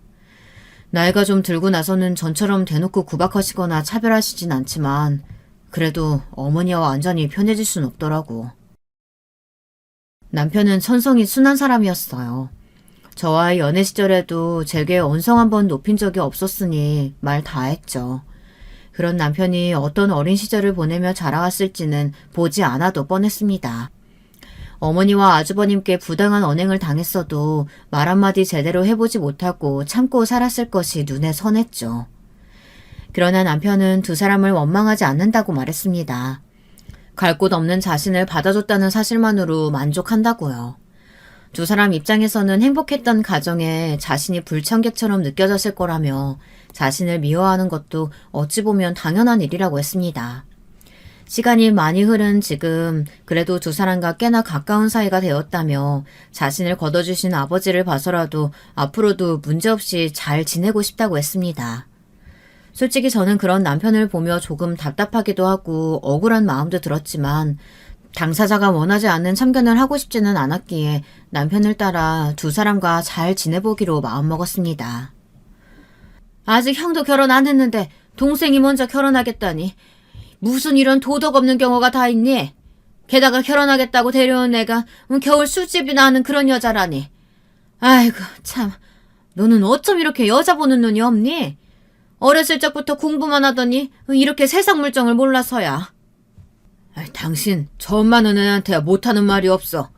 나이가 좀 들고 나서는 전처럼 대놓고 구박하시거나 차별하시진 않지만 그래도 어머니와 완전히 편해질 순 없더라고. 남편은 천성이 순한 사람이었어요. 저와의 연애 시절에도 제게 언성 한번 높인 적이 없었으니 말 다 했죠. 그런 남편이 어떤 어린 시절을 보내며 자라왔을지는 보지 않아도 뻔했습니다. 어머니와 아주버님께 부당한 언행을 당했어도 말 한마디 제대로 해보지 못하고 참고 살았을 것이 눈에 선했죠. 그러나 남편은 두 사람을 원망하지 않는다고 말했습니다. 갈 곳 없는 자신을 받아줬다는 사실만으로 만족한다고요. 두 사람 입장에서는 행복했던 가정에 자신이 불청객처럼 느껴졌을 거라며 자신을 미워하는 것도 어찌 보면 당연한 일이라고 했습니다. 시간이 많이 흐른 지금 그래도 두 사람과 꽤나 가까운 사이가 되었다며 자신을 걷어주신 아버지를 봐서라도 앞으로도 문제없이 잘 지내고 싶다고 했습니다. 솔직히 저는 그런 남편을 보며 조금 답답하기도 하고 억울한 마음도 들었지만 당사자가 원하지 않는 참견을 하고 싶지는 않았기에 남편을 따라 두 사람과 잘 지내보기로 마음먹었습니다. 아직 형도 결혼 안 했는데 동생이 먼저 결혼하겠다니 무슨 이런 도덕 없는 경우가 다 있니? 게다가 결혼하겠다고 데려온 애가 겨울 술집이나 하는 그런 여자라니. 아이고 참, 너는 어쩜 이렇게 여자 보는 눈이 없니? 어렸을 적부터 공부만 하더니 이렇게 세상 물정을 몰라서야. 당신 처음 만난 애한테 못하는 말이 없어.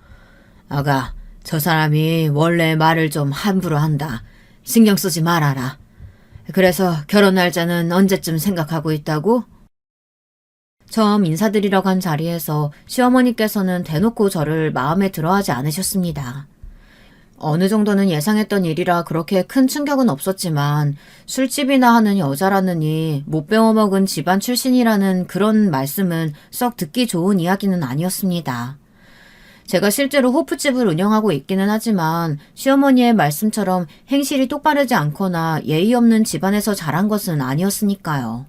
아가, 저 사람이 원래 말을 좀 함부로 한다. 신경 쓰지 말아라. 그래서 결혼 날짜는 언제쯤 생각하고 있다고? 처음 인사드리러 간 자리에서 시어머니께서는 대놓고 저를 마음에 들어하지 않으셨습니다. 어느 정도는 예상했던 일이라 그렇게 큰 충격은 없었지만 술집이나 하는 여자라느니 못 배워먹은 집안 출신이라는 그런 말씀은 썩 듣기 좋은 이야기는 아니었습니다. 제가 실제로 호프집을 운영하고 있기는 하지만 시어머니의 말씀처럼 행실이 똑바르지 않거나 예의 없는 집안에서 자란 것은 아니었으니까요.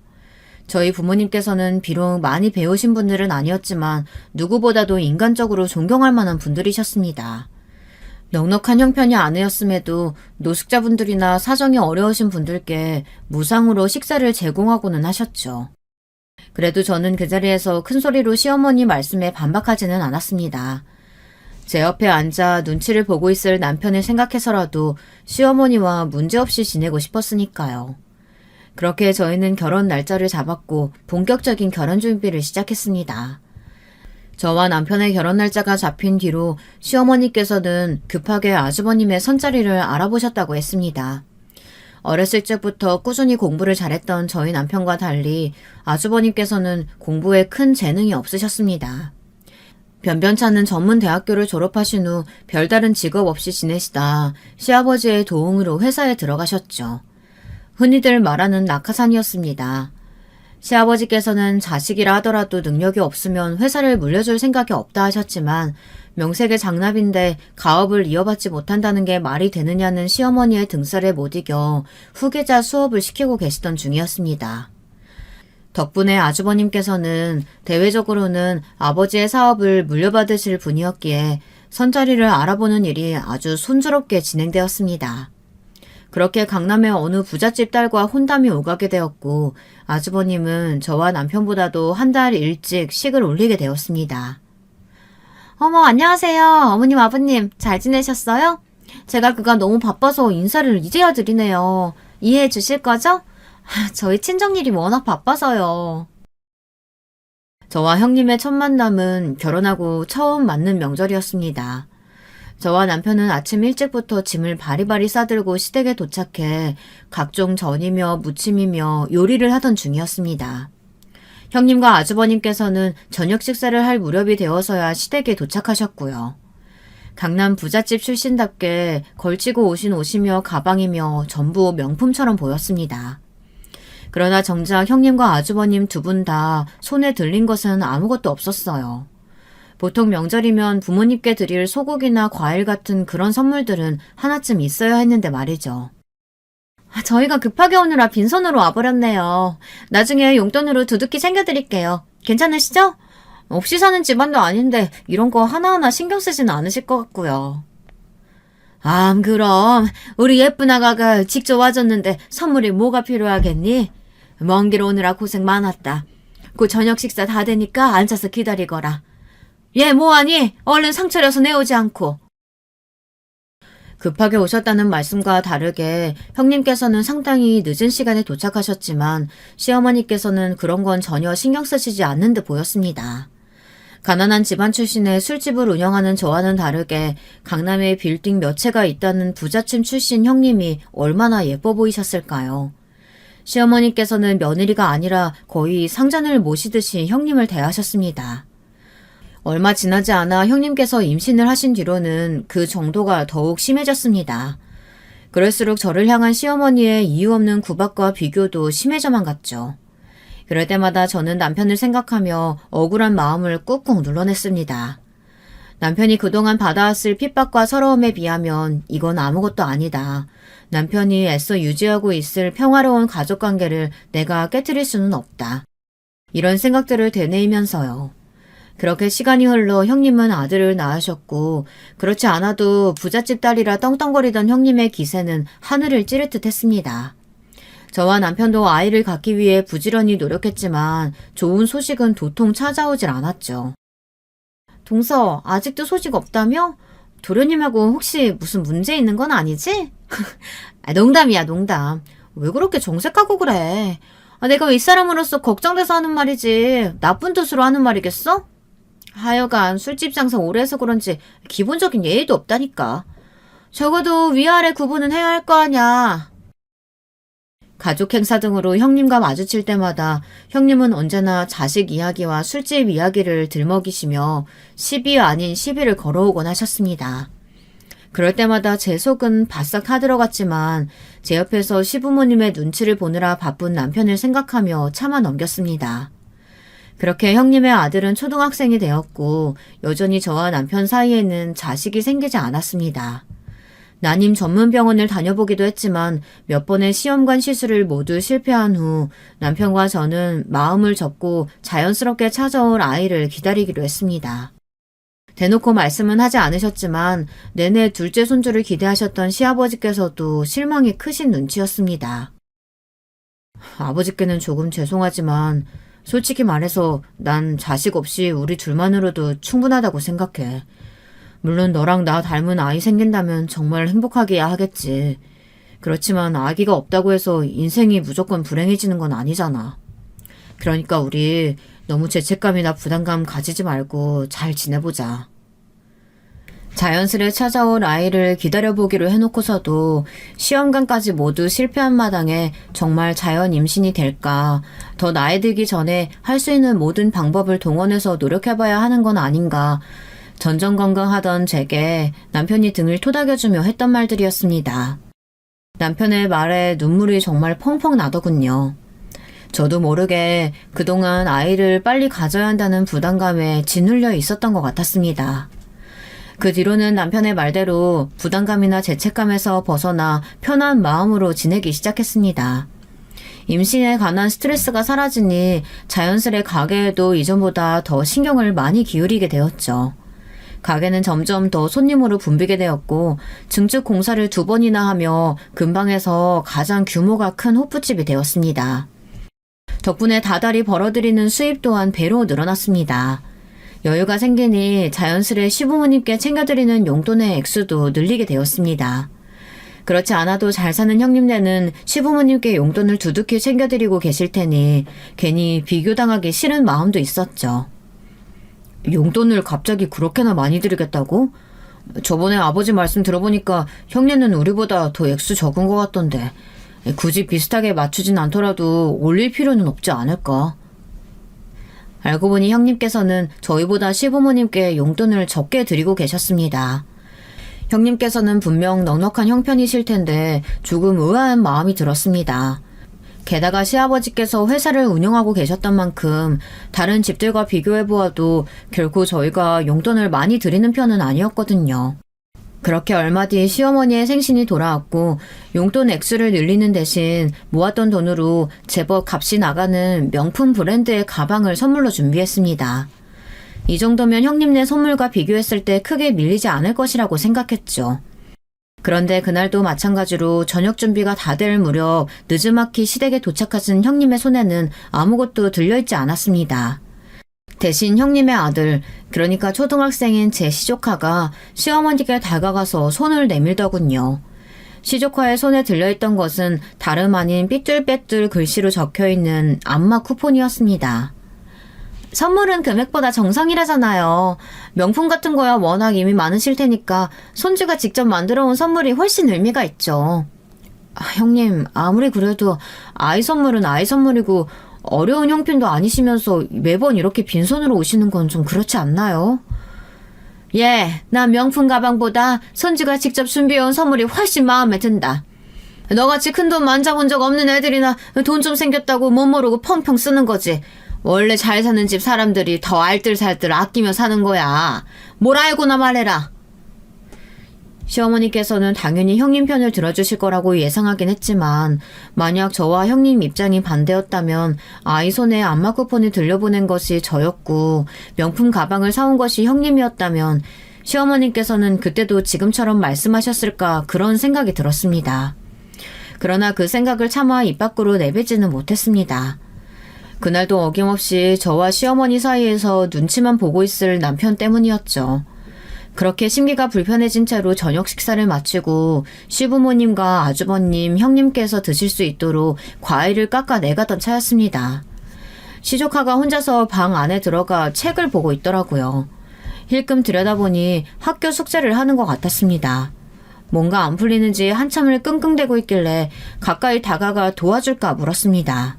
저희 부모님께서는 비록 많이 배우신 분들은 아니었지만 누구보다도 인간적으로 존경할 만한 분들이셨습니다. 넉넉한 형편이 아니었음에도 노숙자분들이나 사정이 어려우신 분들께 무상으로 식사를 제공하고는 하셨죠. 그래도 저는 그 자리에서 큰 소리로 시어머니 말씀에 반박하지는 않았습니다. 제 옆에 앉아 눈치를 보고 있을 남편을 생각해서라도 시어머니와 문제없이 지내고 싶었으니까요. 그렇게 저희는 결혼 날짜를 잡았고 본격적인 결혼 준비를 시작했습니다. 저와 남편의 결혼 날짜가 잡힌 뒤로 시어머니께서는 급하게 아주버님의 선자리를 알아보셨다고 했습니다. 어렸을 적부터 꾸준히 공부를 잘했던 저희 남편과 달리 아주버님께서는 공부에 큰 재능이 없으셨습니다. 변변찮은 전문 대학교를 졸업하신 후 별다른 직업 없이 지내시다 시아버지의 도움으로 회사에 들어가셨죠. 흔히들 말하는 낙하산이었습니다. 시아버지께서는 자식이라 하더라도 능력이 없으면 회사를 물려줄 생각이 없다 하셨지만 명색의 장남인데 가업을 이어받지 못한다는 게 말이 되느냐는 시어머니의 등살에 못 이겨 후계자 수업을 시키고 계시던 중이었습니다. 덕분에 아주버님께서는 대외적으로는 아버지의 사업을 물려받으실 분이었기에 선자리를 알아보는 일이 아주 순조롭게 진행되었습니다. 그렇게 강남의 어느 부잣집 딸과 혼담이 오가게 되었고 아주버님은 저와 남편보다도 한 달 일찍 식을 올리게 되었습니다. 어머, 안녕하세요. 어머님, 아버님 잘 지내셨어요? 제가 그가 너무 바빠서 인사를 이제야 드리네요. 이해해 주실 거죠? 저희 친정일이 워낙 바빠서요. 저와 형님의 첫 만남은 결혼하고 처음 맞는 명절이었습니다. 저와 남편은 아침 일찍부터 짐을 바리바리 싸들고 시댁에 도착해 각종 전이며 무침이며 요리를 하던 중이었습니다. 형님과 아주버님께서는 저녁 식사를 할 무렵이 되어서야 시댁에 도착하셨고요. 강남 부잣집 출신답게 걸치고 오신 옷이며 가방이며 전부 명품처럼 보였습니다. 그러나 정작 형님과 아주버님 두 분 다 손에 들린 것은 아무것도 없었어요. 보통 명절이면 부모님께 드릴 소고기나 과일 같은 그런 선물들은 하나쯤 있어야 했는데 말이죠. 저희가 급하게 오느라 빈손으로 와버렸네요. 나중에 용돈으로 두둑히 챙겨드릴게요. 괜찮으시죠? 없이 사는 집안도 아닌데 이런 거 하나하나 신경 쓰지는 않으실 것 같고요. 그럼 우리 예쁜 아가가 직접 와줬는데 선물이 뭐가 필요하겠니? 먼 길 오느라 고생 많았다. 곧 저녁 식사 다 되니까 앉아서 기다리거라. 얘 뭐하니? 얼른 상 차려서 내오지 않고. 급하게 오셨다는 말씀과 다르게 형님께서는 상당히 늦은 시간에 도착하셨지만 시어머니께서는 그런 건 전혀 신경 쓰시지 않는 듯 보였습니다. 가난한 집안 출신의 술집을 운영하는 저와는 다르게 강남에 빌딩 몇 채가 있다는 부잣집 출신 형님이 얼마나 예뻐 보이셨을까요? 시어머니께서는 며느리가 아니라 거의 상전을 모시듯이 형님을 대하셨습니다. 얼마 지나지 않아 형님께서 임신을 하신 뒤로는 그 정도가 더욱 심해졌습니다. 그럴수록 저를 향한 시어머니의 이유 없는 구박과 비교도 심해져만 갔죠. 그럴 때마다 저는 남편을 생각하며 억울한 마음을 꾹꾹 눌러냈습니다. 남편이 그동안 받아왔을 핍박과 서러움에 비하면 이건 아무것도 아니다. 남편이 애써 유지하고 있을 평화로운 가족관계를 내가 깨트릴 수는 없다. 이런 생각들을 되뇌이면서요. 그렇게 시간이 흘러 형님은 아들을 낳으셨고 그렇지 않아도 부잣집 딸이라 떵떵거리던 형님의 기세는 하늘을 찌를 듯 했습니다. 저와 남편도 아이를 갖기 위해 부지런히 노력했지만 좋은 소식은 도통 찾아오질 않았죠. 동서, 아직도 소식 없다며? 도련님하고 혹시 무슨 문제 있는 건 아니지? 농담이야, 농담. 왜 그렇게 정색하고 그래? 내가 윗사람으로서 걱정돼서 하는 말이지 나쁜 뜻으로 하는 말이겠어? 하여간 술집 장사 오래 해서 그런지 기본적인 예의도 없다니까. 적어도 위아래 구분은 해야 할 거 아냐. 가족 행사 등으로 형님과 마주칠 때마다 형님은 언제나 자식 이야기와 술집 이야기를 들먹이시며 시비 아닌 시비를 걸어오곤 하셨습니다. 그럴 때마다 제 속은 바싹 타들어갔지만 제 옆에서 시부모님의 눈치를 보느라 바쁜 남편을 생각하며 참아 넘겼습니다. 그렇게 형님의 아들은 초등학생이 되었고 여전히 저와 남편 사이에는 자식이 생기지 않았습니다. 난임 전문병원을 다녀보기도 했지만 몇 번의 시험관 시술을 모두 실패한 후 남편과 저는 마음을 접고 자연스럽게 찾아올 아이를 기다리기로 했습니다. 대놓고 말씀은 하지 않으셨지만 내내 둘째 손주를 기대하셨던 시아버지께서도 실망이 크신 눈치였습니다. 아버지께는 조금 죄송하지만 솔직히 말해서 난 자식 없이 우리 둘만으로도 충분하다고 생각해. 물론 너랑 나 닮은 아이 생긴다면 정말 행복하게야 하겠지. 그렇지만 아기가 없다고 해서 인생이 무조건 불행해지는 건 아니잖아. 그러니까 우리 너무 죄책감이나 부담감 가지지 말고 잘 지내보자. 자연스레 찾아올 아이를 기다려보기로 해놓고서도 시험관까지 모두 실패한 마당에 정말 자연 임신이 될까, 더 나이 들기 전에 할 수 있는 모든 방법을 동원해서 노력해봐야 하는 건 아닌가, 전전긍긍하던 제게 남편이 등을 토닥여주며 했던 말들이었습니다. 남편의 말에 눈물이 정말 펑펑 나더군요. 저도 모르게 그동안 아이를 빨리 가져야 한다는 부담감에 짓눌려 있었던 것 같았습니다. 그 뒤로는 남편의 말대로 부담감이나 죄책감에서 벗어나 편한 마음으로 지내기 시작했습니다. 임신에 관한 스트레스가 사라지니 자연스레 가게에도 이전보다 더 신경을 많이 기울이게 되었죠. 가게는 점점 더 손님으로 붐비게 되었고 증축 공사를 2번이나 하며 근방에서 가장 규모가 큰 호프집이 되었습니다. 덕분에 다달이 벌어들이는 수입 또한 배로 늘어났습니다. 여유가 생기니 자연스레 시부모님께 챙겨드리는 용돈의 액수도 늘리게 되었습니다. 그렇지 않아도 잘 사는 형님네는 시부모님께 용돈을 두둑히 챙겨드리고 계실 테니 괜히 비교당하기 싫은 마음도 있었죠. 용돈을 갑자기 그렇게나 많이 드리겠다고? 저번에 아버지 말씀 들어보니까 형네는 우리보다 더 액수 적은 것 같던데 굳이 비슷하게 맞추진 않더라도 올릴 필요는 없지 않을까? 알고 보니 형님께서는 저희보다 시부모님께 용돈을 적게 드리고 계셨습니다. 형님께서는 분명 넉넉한 형편이실 텐데 조금 의아한 마음이 들었습니다. 게다가 시아버지께서 회사를 운영하고 계셨던 만큼 다른 집들과 비교해보아도 결코 저희가 용돈을 많이 드리는 편은 아니었거든요. 그렇게 얼마 뒤 시어머니의 생신이 돌아왔고 용돈 액수를 늘리는 대신 모았던 돈으로 제법 값이 나가는 명품 브랜드의 가방을 선물로 준비했습니다. 이 정도면 형님네 선물과 비교했을 때 크게 밀리지 않을 것이라고 생각했죠. 그런데 그날도 마찬가지로 저녁 준비가 다 될 무렵 느즈마키 시댁에 도착하신 형님의 손에는 아무것도 들려있지 않았습니다. 대신 형님의 아들, 그러니까 초등학생인 제 시조카가 시어머니께 다가가서 손을 내밀더군요. 시조카의 손에 들려있던 것은 다름 아닌 삐뚤빼뚤 글씨로 적혀있는 안마 쿠폰이었습니다. 선물은 금액보다 정성이라잖아요. 명품 같은 거야 워낙 이미 많으실 테니까 손주가 직접 만들어 온 선물이 훨씬 의미가 있죠. 형님, 아무리 그래도 아이 선물은 아이 선물이고 어려운 형편도 아니시면서 매번 이렇게 빈손으로 오시는 건 좀 그렇지 않나요? 예, 난 명품 가방보다 손주가 직접 준비해온 선물이 훨씬 마음에 든다. 너같이 큰돈 만져본 적 없는 애들이나 돈 좀 생겼다고 못 모르고 펑펑 쓰는 거지. 원래 잘 사는 집 사람들이 더 알뜰살뜰 아끼며 사는 거야. 뭘 알고나 말해라. 시어머니께서는 당연히 형님 편을 들어주실 거라고 예상하긴 했지만 만약 저와 형님 입장이 반대였다면 아이 손에 안마 쿠폰을 들려보낸 것이 저였고 명품 가방을 사온 것이 형님이었다면 시어머니께서는 그때도 지금처럼 말씀하셨을까 그런 생각이 들었습니다. 그러나 그 생각을 차마 입 밖으로 내뱉지는 못했습니다. 그날도 어김없이 저와 시어머니 사이에서 눈치만 보고 있을 남편 때문이었죠. 그렇게 심기가 불편해진 채로 저녁 식사를 마치고 시부모님과 아주버님, 형님께서 드실 수 있도록 과일을 깎아 내가던 차였습니다. 시조카가 혼자서 방 안에 들어가 책을 보고 있더라고요. 힐끔 들여다보니 학교 숙제를 하는 것 같았습니다. 뭔가 안 풀리는지 한참을 끙끙대고 있길래 가까이 다가가 도와줄까 물었습니다.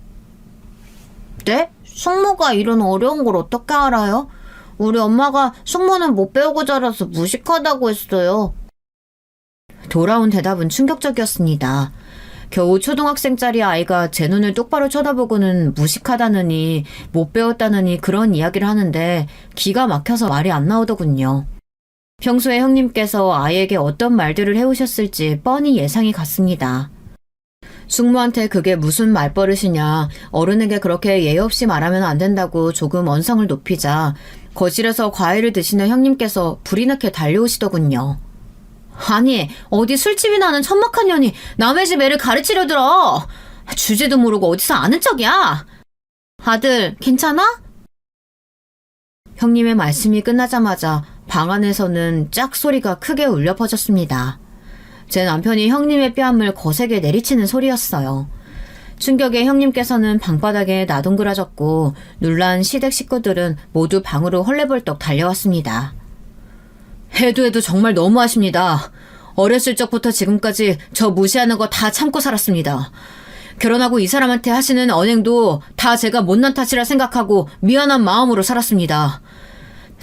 네? 숙모가 이런 어려운 걸 어떻게 알아요? 우리 엄마가 숙모는 못 배우고 자라서 무식하다고 했어요. 돌아온 대답은 충격적이었습니다. 겨우 초등학생짜리 아이가 제 눈을 똑바로 쳐다보고는 무식하다느니 못 배웠다느니 그런 이야기를 하는데 기가 막혀서 말이 안 나오더군요. 평소에 형님께서 아이에게 어떤 말들을 해오셨을지 뻔히 예상이 갔습니다. 숙모한테 그게 무슨 말버릇이냐, 어른에게 그렇게 예의 없이 말하면 안 된다고 조금 언성을 높이자 거실에서 과일을 드시는 형님께서 불이 나게 달려오시더군요. 아니, 어디 술집이나 하는 천막한 년이 남의 집 애를 가르치려 들어. 주제도 모르고 어디서 아는 척이야. 아들, 괜찮아? 형님의 말씀이 끝나자마자 방 안에서는 짝소리가 크게 울려 퍼졌습니다. 제 남편이 형님의 뺨을 거세게 내리치는 소리였어요. 충격에 형님께서는 방바닥에 나동그라졌고 놀란 시댁 식구들은 모두 방으로 헐레벌떡 달려왔습니다. 해도 정말 너무하십니다. 어렸을 적부터 지금까지 저 무시하는 거 다 참고 살았습니다. 결혼하고 이 사람한테 하시는 언행도 다 제가 못난 탓이라 생각하고 미안한 마음으로 살았습니다.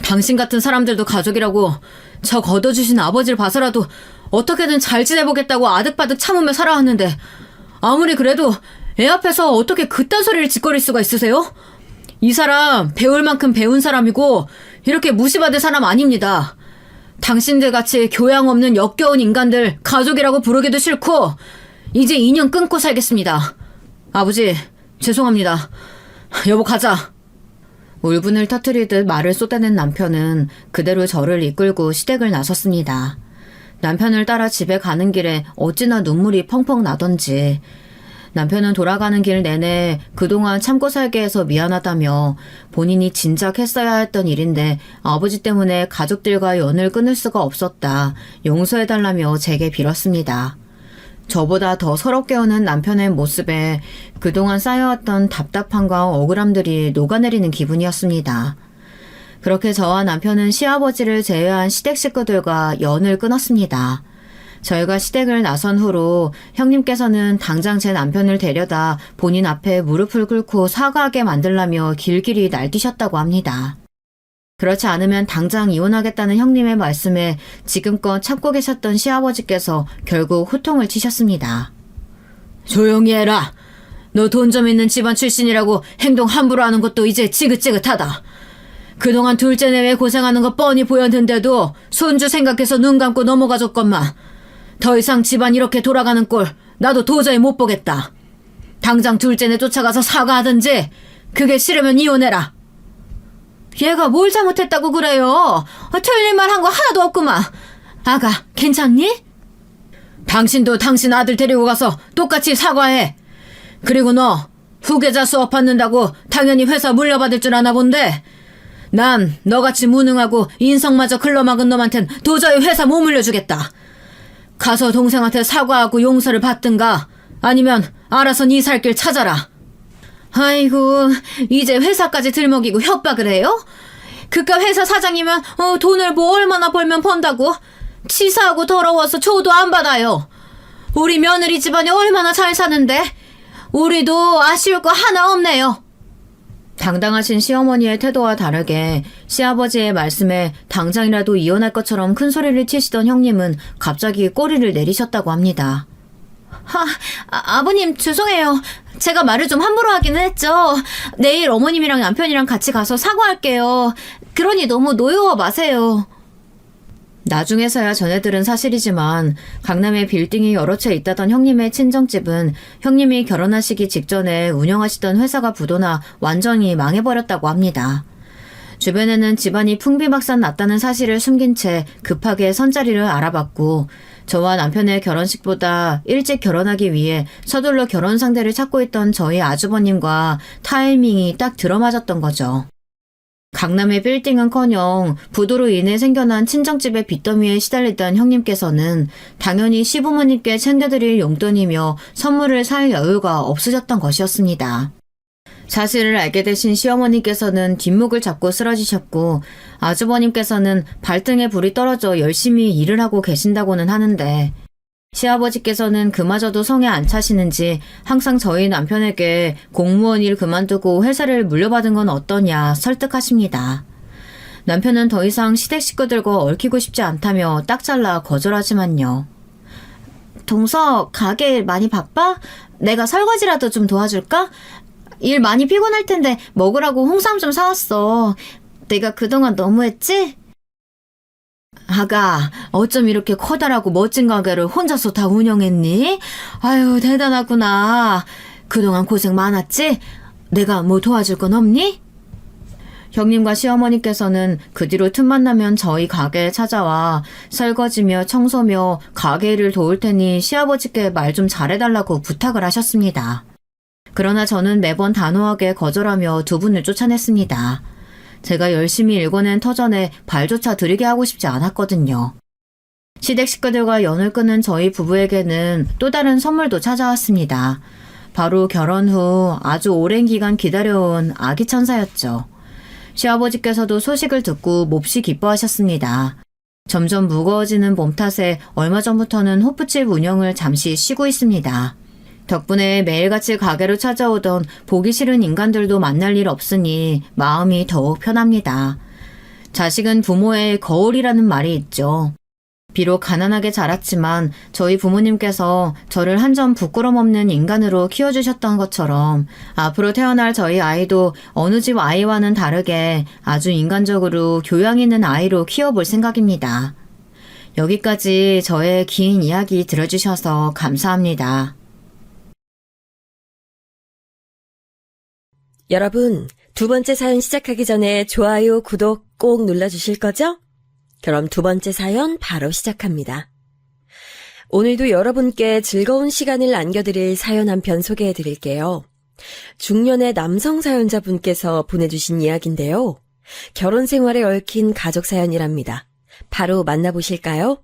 당신 같은 사람들도 가족이라고 저 걷어주신 아버지를 봐서라도 어떻게든 잘 지내보겠다고 아득바득 참으며 살아왔는데 아무리 그래도 애 앞에서 어떻게 그딴 소리를 짓거릴 수가 있으세요? 이 사람 배울 만큼 배운 사람이고 이렇게 무시받을 사람 아닙니다. 당신들 같이 교양 없는 역겨운 인간들 가족이라고 부르기도 싫고 이제 인연 끊고 살겠습니다. 아버지, 죄송합니다. 여보, 가자. 울분을 터뜨리듯 말을 쏟아낸 남편은 그대로 저를 이끌고 시댁을 나섰습니다. 남편을 따라 집에 가는 길에 어찌나 눈물이 펑펑 나던지 남편은 돌아가는 길 내내 그동안 참고 살게 해서 미안하다며 본인이 진작 했어야 했던 일인데 아버지 때문에 가족들과 연을 끊을 수가 없었다. 용서해달라며 제게 빌었습니다. 저보다 더 서럽게 우는 남편의 모습에 그동안 쌓여왔던 답답함과 억울함들이 녹아내리는 기분이었습니다. 그렇게 저와 남편은 시아버지를 제외한 시댁 식구들과 연을 끊었습니다. 저희가 시댁을 나선 후로 형님께서는 당장 제 남편을 데려다 본인 앞에 무릎을 꿇고 사과하게 만들라며 길길이 날뛰셨다고 합니다. 그렇지 않으면 당장 이혼하겠다는 형님의 말씀에 지금껏 참고 계셨던 시아버지께서 결국 호통을 치셨습니다. 조용히 해라. 너 돈 좀 있는 집안 출신이라고 행동 함부로 하는 것도 이제 지긋지긋하다. 그동안 둘째 내외 고생하는 거 뻔히 보였는데도 손주 생각해서 눈 감고 넘어가줬건만 더 이상 집안 이렇게 돌아가는 꼴 나도 도저히 못 보겠다. 당장 둘째네 쫓아가서 사과하든지 그게 싫으면 이혼해라. 얘가 뭘 잘못했다고 그래요? 틀린 말 한 거 하나도 없구만. 아가, 괜찮니? 당신도 당신 아들 데리고 가서 똑같이 사과해. 그리고 너 후계자 수업 받는다고 당연히 회사 물려받을 줄 아나 본데 난 너같이 무능하고 인성마저 글러먹은 놈한텐 도저히 회사 못 물려주겠다. 가서 동생한테 사과하고 용서를 받든가 아니면 알아서 네 살 길 찾아라. 아이고, 이제 회사까지 들먹이고 협박을 해요? 그깟 회사 사장이면 돈을 뭐 얼마나 벌면 번다고? 치사하고 더러워서 줘도 안 받아요. 우리 며느리 집안이 얼마나 잘 사는데 우리도 아쉬울 거 하나 없네요. 당당하신 시어머니의 태도와 다르게 시아버지의 말씀에 당장이라도 이혼할 것처럼 큰 소리를 치시던 형님은 갑자기 꼬리를 내리셨다고 합니다. 아버님 죄송해요. 제가 말을 좀 함부로 하기는 했죠. 내일 어머님이랑 남편이랑 같이 가서 사과할게요. 그러니 너무 노여워 마세요. 나중에서야 전해 들은 사실이지만 강남에 빌딩이 여러 채 있다던 형님의 친정집은 형님이 결혼하시기 직전에 운영하시던 회사가 부도나 완전히 망해버렸다고 합니다. 주변에는 집안이 풍비박산 났다는 사실을 숨긴 채 급하게 선자리를 알아봤고 저와 남편의 결혼식보다 일찍 결혼하기 위해 서둘러 결혼 상대를 찾고 있던 저희 아주버님과 타이밍이 딱 들어맞았던 거죠. 강남의 빌딩은커녕 부도로 인해 생겨난 친정집의 빚더미에 시달리던 형님께서는 당연히 시부모님께 챙겨드릴 용돈이며 선물을 살 여유가 없으셨던 것이었습니다. 사실을 알게 되신 시어머니께서는 뒷목을 잡고 쓰러지셨고 아주버님께서는 발등에 불이 떨어져 열심히 일을 하고 계신다고는 하는데 시아버지께서는 그마저도 성에 안 차시는지 항상 저희 남편에게 공무원 일 그만두고 회사를 물려받은 건 어떠냐 설득하십니다. 남편은 더 이상 시댁 식구들과 얽히고 싶지 않다며 딱 잘라 거절하지만요. 동서 가게 일 많이 바빠? 내가 설거지라도 좀 도와줄까? 일 많이 피곤할 텐데 먹으라고 홍삼 좀 사왔어. 내가 그동안 너무했지? 아가, 어쩜 이렇게 커다랗고 멋진 가게를 혼자서 다 운영했니? 아유, 대단하구나. 그동안 고생 많았지? 내가 뭐 도와줄 건 없니? 형님과 시어머니께서는 그 뒤로 틈만 나면 저희 가게에 찾아와 설거지며 청소며 가게 일을 도울 테니 시아버지께 말 좀 잘해달라고 부탁을 하셨습니다. 그러나 저는 매번 단호하게 거절하며 두 분을 쫓아냈습니다. 제가 열심히 일궈낸 터전에 발조차 들이게 하고 싶지 않았거든요. 시댁 식구들과 연을 끊은 저희 부부에게는 또 다른 선물도 찾아왔습니다. 바로 결혼 후 아주 오랜 기간 기다려온 아기 천사였죠. 시아버지께서도 소식을 듣고 몹시 기뻐하셨습니다. 점점 무거워지는 몸 탓에 얼마 전부터는 호프집 운영을 잠시 쉬고 있습니다. 덕분에 매일같이 가게로 찾아오던 보기 싫은 인간들도 만날 일 없으니 마음이 더욱 편합니다. 자식은 부모의 거울이라는 말이 있죠. 비록 가난하게 자랐지만 저희 부모님께서 저를 한 점 부끄럼 없는 인간으로 키워주셨던 것처럼 앞으로 태어날 저희 아이도 어느 집 아이와는 다르게 아주 인간적으로 교양 있는 아이로 키워볼 생각입니다. 여기까지 저의 긴 이야기 들어주셔서 감사합니다. 여러분, 두 번째 사연 시작하기 전에 좋아요, 구독 꼭 눌러주실 거죠? 그럼 두 번째 사연 바로 시작합니다. 오늘도 여러분께 즐거운 시간을 안겨드릴 사연 한 편 소개해드릴게요. 중년의 남성 사연자분께서 보내주신 이야기인데요. 결혼 생활에 얽힌 가족 사연이랍니다. 바로 만나보실까요?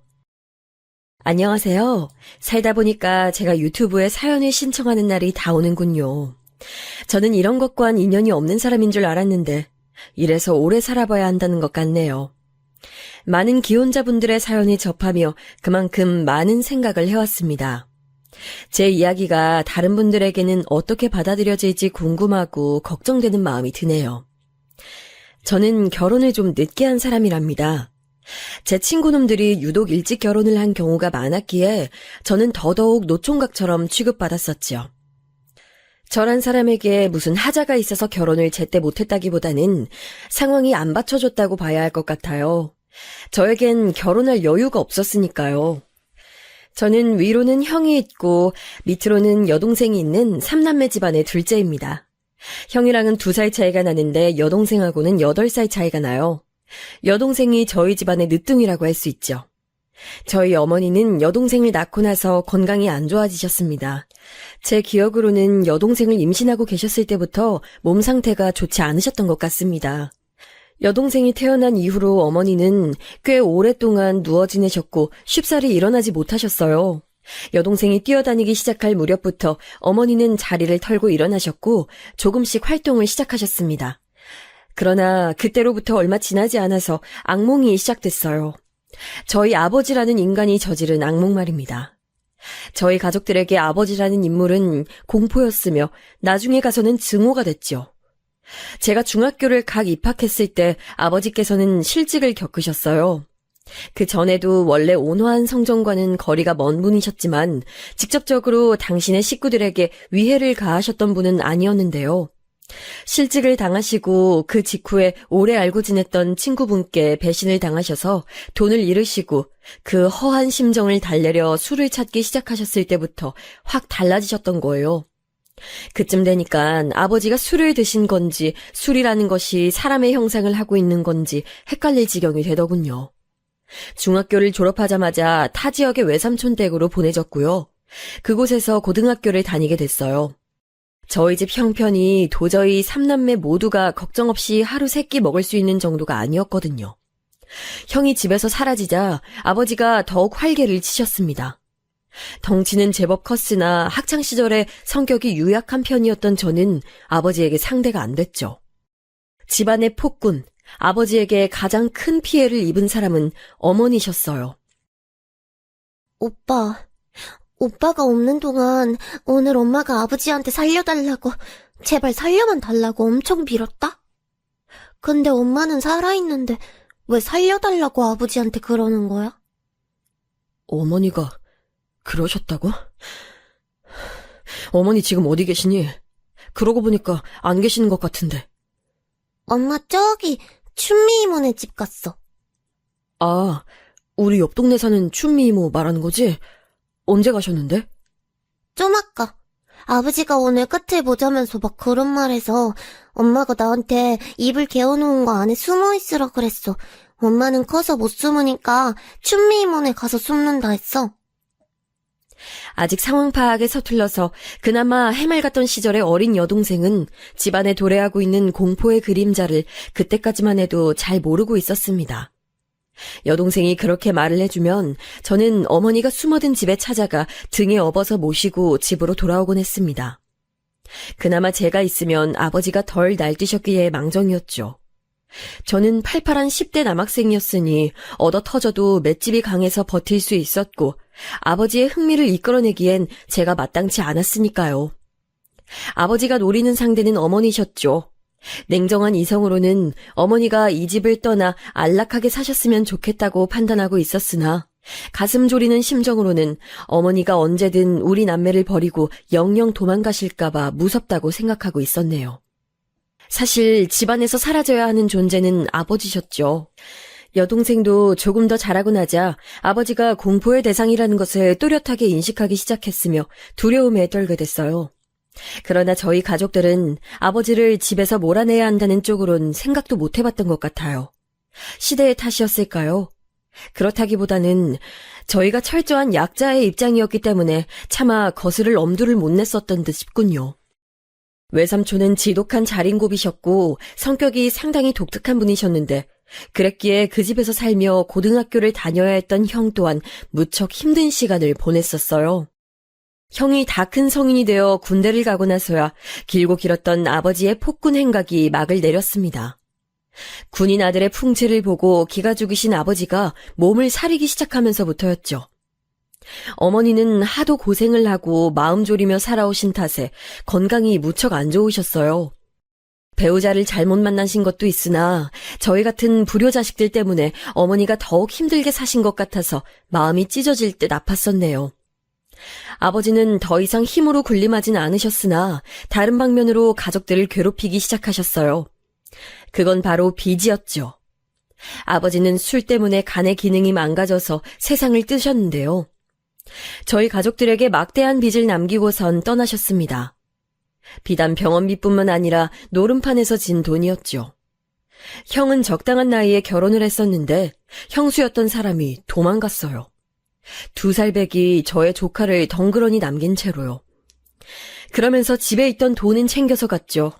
안녕하세요. 살다 보니까 제가 유튜브에 사연을 신청하는 날이 다 오는군요. 저는 이런 것과는 인연이 없는 사람인 줄 알았는데 이래서 오래 살아봐야 한다는 것 같네요. 많은 기혼자분들의 사연을 접하며 그만큼 많은 생각을 해왔습니다. 제 이야기가 다른 분들에게는 어떻게 받아들여질지 궁금하고 걱정되는 마음이 드네요. 저는 결혼을 좀 늦게 한 사람이랍니다. 제 친구놈들이 유독 일찍 결혼을 한 경우가 많았기에 저는 더더욱 노총각처럼 취급받았었죠. 저란 사람에게 무슨 하자가 있어서 결혼을 제때 못했다기보다는 상황이 안 받쳐줬다고 봐야 할 것 같아요. 저에겐 결혼할 여유가 없었으니까요. 저는 위로는 형이 있고 밑으로는 여동생이 있는 3남매 집안의 둘째입니다. 형이랑은 2살 차이가 나는데 여동생하고는 8살 차이가 나요. 여동생이 저희 집안의 늦둥이라고 할 수 있죠. 저희 어머니는 여동생을 낳고 나서 건강이 안 좋아지셨습니다. 제 기억으로는 여동생을 임신하고 계셨을 때부터 몸 상태가 좋지 않으셨던 것 같습니다. 여동생이 태어난 이후로 어머니는 꽤 오랫동안 누워 지내셨고 쉽사리 일어나지 못하셨어요. 여동생이 뛰어다니기 시작할 무렵부터 어머니는 자리를 털고 일어나셨고 조금씩 활동을 시작하셨습니다. 그러나 그때로부터 얼마 지나지 않아서 악몽이 시작됐어요. 저희 아버지라는 인간이 저지른 악몽 말입니다. 저희 가족들에게 아버지라는 인물은 공포였으며 나중에 가서는 증오가 됐죠. 제가 중학교를 각 입학했을 때 아버지께서는 실직을 겪으셨어요. 그 전에도 원래 온화한 성정과는 거리가 먼 분이셨지만 직접적으로 당신의 식구들에게 위해를 가하셨던 분은 아니었는데요. 실직을 당하시고 그 직후에 오래 알고 지냈던 친구분께 배신을 당하셔서 돈을 잃으시고 그 허한 심정을 달래려 술을 찾기 시작하셨을 때부터 확 달라지셨던 거예요. 그쯤 되니까 아버지가 술을 드신 건지 술이라는 것이 사람의 형상을 하고 있는 건지 헷갈릴 지경이 되더군요. 중학교를 졸업하자마자 타 지역의 외삼촌 댁으로 보내졌고요. 그곳에서 고등학교를 다니게 됐어요. 저희 집 형편이 도저히 3남매 모두가 걱정 없이 하루 세 끼 먹을 수 있는 정도가 아니었거든요. 형이 집에서 사라지자 아버지가 더욱 활개를 치셨습니다. 덩치는 제법 컸으나 학창시절에 성격이 유약한 편이었던 저는 아버지에게 상대가 안 됐죠. 집안의 폭군, 아버지에게 가장 큰 피해를 입은 사람은 어머니셨어요. 오빠가 없는 동안 오늘 엄마가 아버지한테 살려달라고, 제발 살려만 달라고 엄청 빌었다? 근데 엄마는 살아있는데 왜 살려달라고 아버지한테 그러는 거야? 어머니가 그러셨다고? 어머니 지금 어디 계시니? 그러고 보니까 안 계시는 것 같은데. 엄마 저기 춘미 이모네 집 갔어. 아, 우리 옆 동네 사는 춘미 이모 말하는 거지? 언제 가셨는데? 좀 아까 아버지가 오늘 끝을 보자면서 막 그런 말해서 엄마가 나한테 이불 개어놓은 거 안에 숨어 있으라 그랬어. 엄마는 커서 못 숨으니까 춘미 이모네 가서 숨는다 했어. 아직 상황 파악에 서툴러서 그나마 해맑았던 시절의 어린 여동생은 집안에 도래하고 있는 공포의 그림자를 그때까지만 해도 잘 모르고 있었습니다. 여동생이 그렇게 말을 해주면 저는 어머니가 숨어든 집에 찾아가 등에 업어서 모시고 집으로 돌아오곤 했습니다. 그나마 제가 있으면 아버지가 덜 날뛰셨기에 망정이었죠. 저는 팔팔한 10대 남학생이었으니 얻어 터져도 맷집이 강해서 버틸 수 있었고 아버지의 흥미를 이끌어내기엔 제가 마땅치 않았으니까요. 아버지가 노리는 상대는 어머니셨죠. 냉정한 이성으로는 어머니가 이 집을 떠나 안락하게 사셨으면 좋겠다고 판단하고 있었으나 가슴 졸이는 심정으로는 어머니가 언제든 우리 남매를 버리고 영영 도망가실까봐 무섭다고 생각하고 있었네요. 사실 집안에서 사라져야 하는 존재는 아버지셨죠. 여동생도 조금 더 자라고 나자 아버지가 공포의 대상이라는 것을 또렷하게 인식하기 시작했으며 두려움에 떨게 됐어요. 그러나 저희 가족들은 아버지를 집에서 몰아내야 한다는 쪽으론 생각도 못 해봤던 것 같아요. 시대의 탓이었을까요? 그렇다기보다는 저희가 철저한 약자의 입장이었기 때문에 차마 거스를 엄두를 못 냈었던 듯 싶군요. 외삼촌은 지독한 자린고비셨고 성격이 상당히 독특한 분이셨는데 그랬기에 그 집에서 살며 고등학교를 다녀야 했던 형 또한 무척 힘든 시간을 보냈었어요. 형이 다 큰 성인이 되어 군대를 가고 나서야 길고 길었던 아버지의 폭군 행각이 막을 내렸습니다. 군인 아들의 풍채를 보고 기가 죽이신 아버지가 몸을 사리기 시작하면서부터였죠. 어머니는 하도 고생을 하고 마음 졸이며 살아오신 탓에 건강이 무척 안 좋으셨어요. 배우자를 잘못 만나신 것도 있으나 저희 같은 불효 자식들 때문에 어머니가 더욱 힘들게 사신 것 같아서 마음이 찢어질 듯 아팠었네요. 아버지는 더 이상 힘으로 군림하진 않으셨으나 다른 방면으로 가족들을 괴롭히기 시작하셨어요. 그건 바로 빚이었죠. 아버지는 술 때문에 간의 기능이 망가져서 세상을 뜨셨는데요. 저희 가족들에게 막대한 빚을 남기고선 떠나셨습니다. 비단 병원비뿐만 아니라 노름판에서 진 돈이었죠. 형은 적당한 나이에 결혼을 했었는데 형수였던 사람이 도망갔어요. 2살 배기 저의 조카를 덩그러니 남긴 채로요. 그러면서 집에 있던 돈은 챙겨서 갔죠.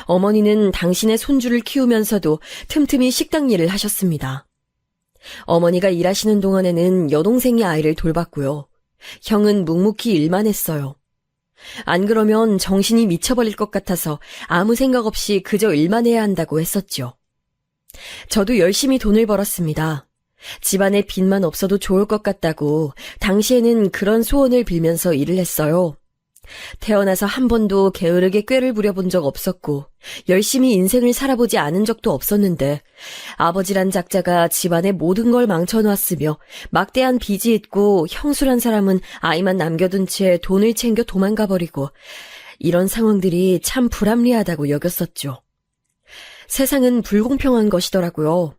어머니는 당신의 손주를 키우면서도 틈틈이 식당 일을 하셨습니다. 어머니가 일하시는 동안에는 여동생이 아이를 돌봤고요. 형은 묵묵히 일만 했어요. 안 그러면 정신이 미쳐버릴 것 같아서 아무 생각 없이 그저 일만 해야 한다고 했었죠. 저도 열심히 돈을 벌었습니다. 집안에 빚만 없어도 좋을 것 같다고 당시에는 그런 소원을 빌면서 일을 했어요. 태어나서 한 번도 게으르게 꾀를 부려본 적 없었고 열심히 인생을 살아보지 않은 적도 없었는데 아버지란 작자가 집안의 모든 걸 망쳐놓았으며 막대한 빚이 있고 형수란 사람은 아이만 남겨둔 채 돈을 챙겨 도망가버리고 이런 상황들이 참 불합리하다고 여겼었죠. 세상은 불공평한 것이더라고요.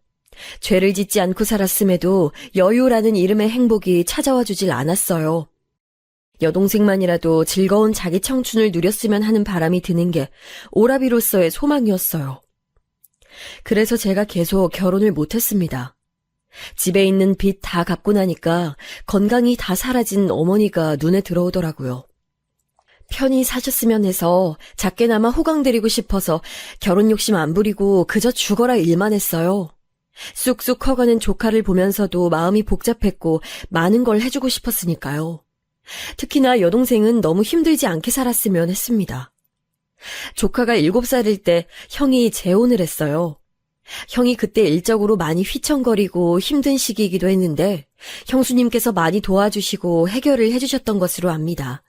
죄를 짓지 않고 살았음에도 여유라는 이름의 행복이 찾아와 주질 않았어요. 여동생만이라도 즐거운 자기 청춘을 누렸으면 하는 바람이 드는 게 오라비로서의 소망이었어요. 그래서 제가 계속 결혼을 못했습니다. 집에 있는 빚 다 갚고 나니까 건강이 다 사라진 어머니가 눈에 들어오더라고요. 편히 사셨으면 해서 작게나마 호강드리고 싶어서 결혼 욕심 안 부리고 그저 죽어라 일만 했어요. 쑥쑥 커가는 조카를 보면서도 마음이 복잡했고 많은 걸 해주고 싶었으니까요. 특히나 여동생은 너무 힘들지 않게 살았으면 했습니다. 조카가 7살일 때 형이 재혼을 했어요. 형이 그때 일적으로 많이 휘청거리고 힘든 시기이기도 했는데 형수님께서 많이 도와주시고 해결을 해주셨던 것으로 압니다.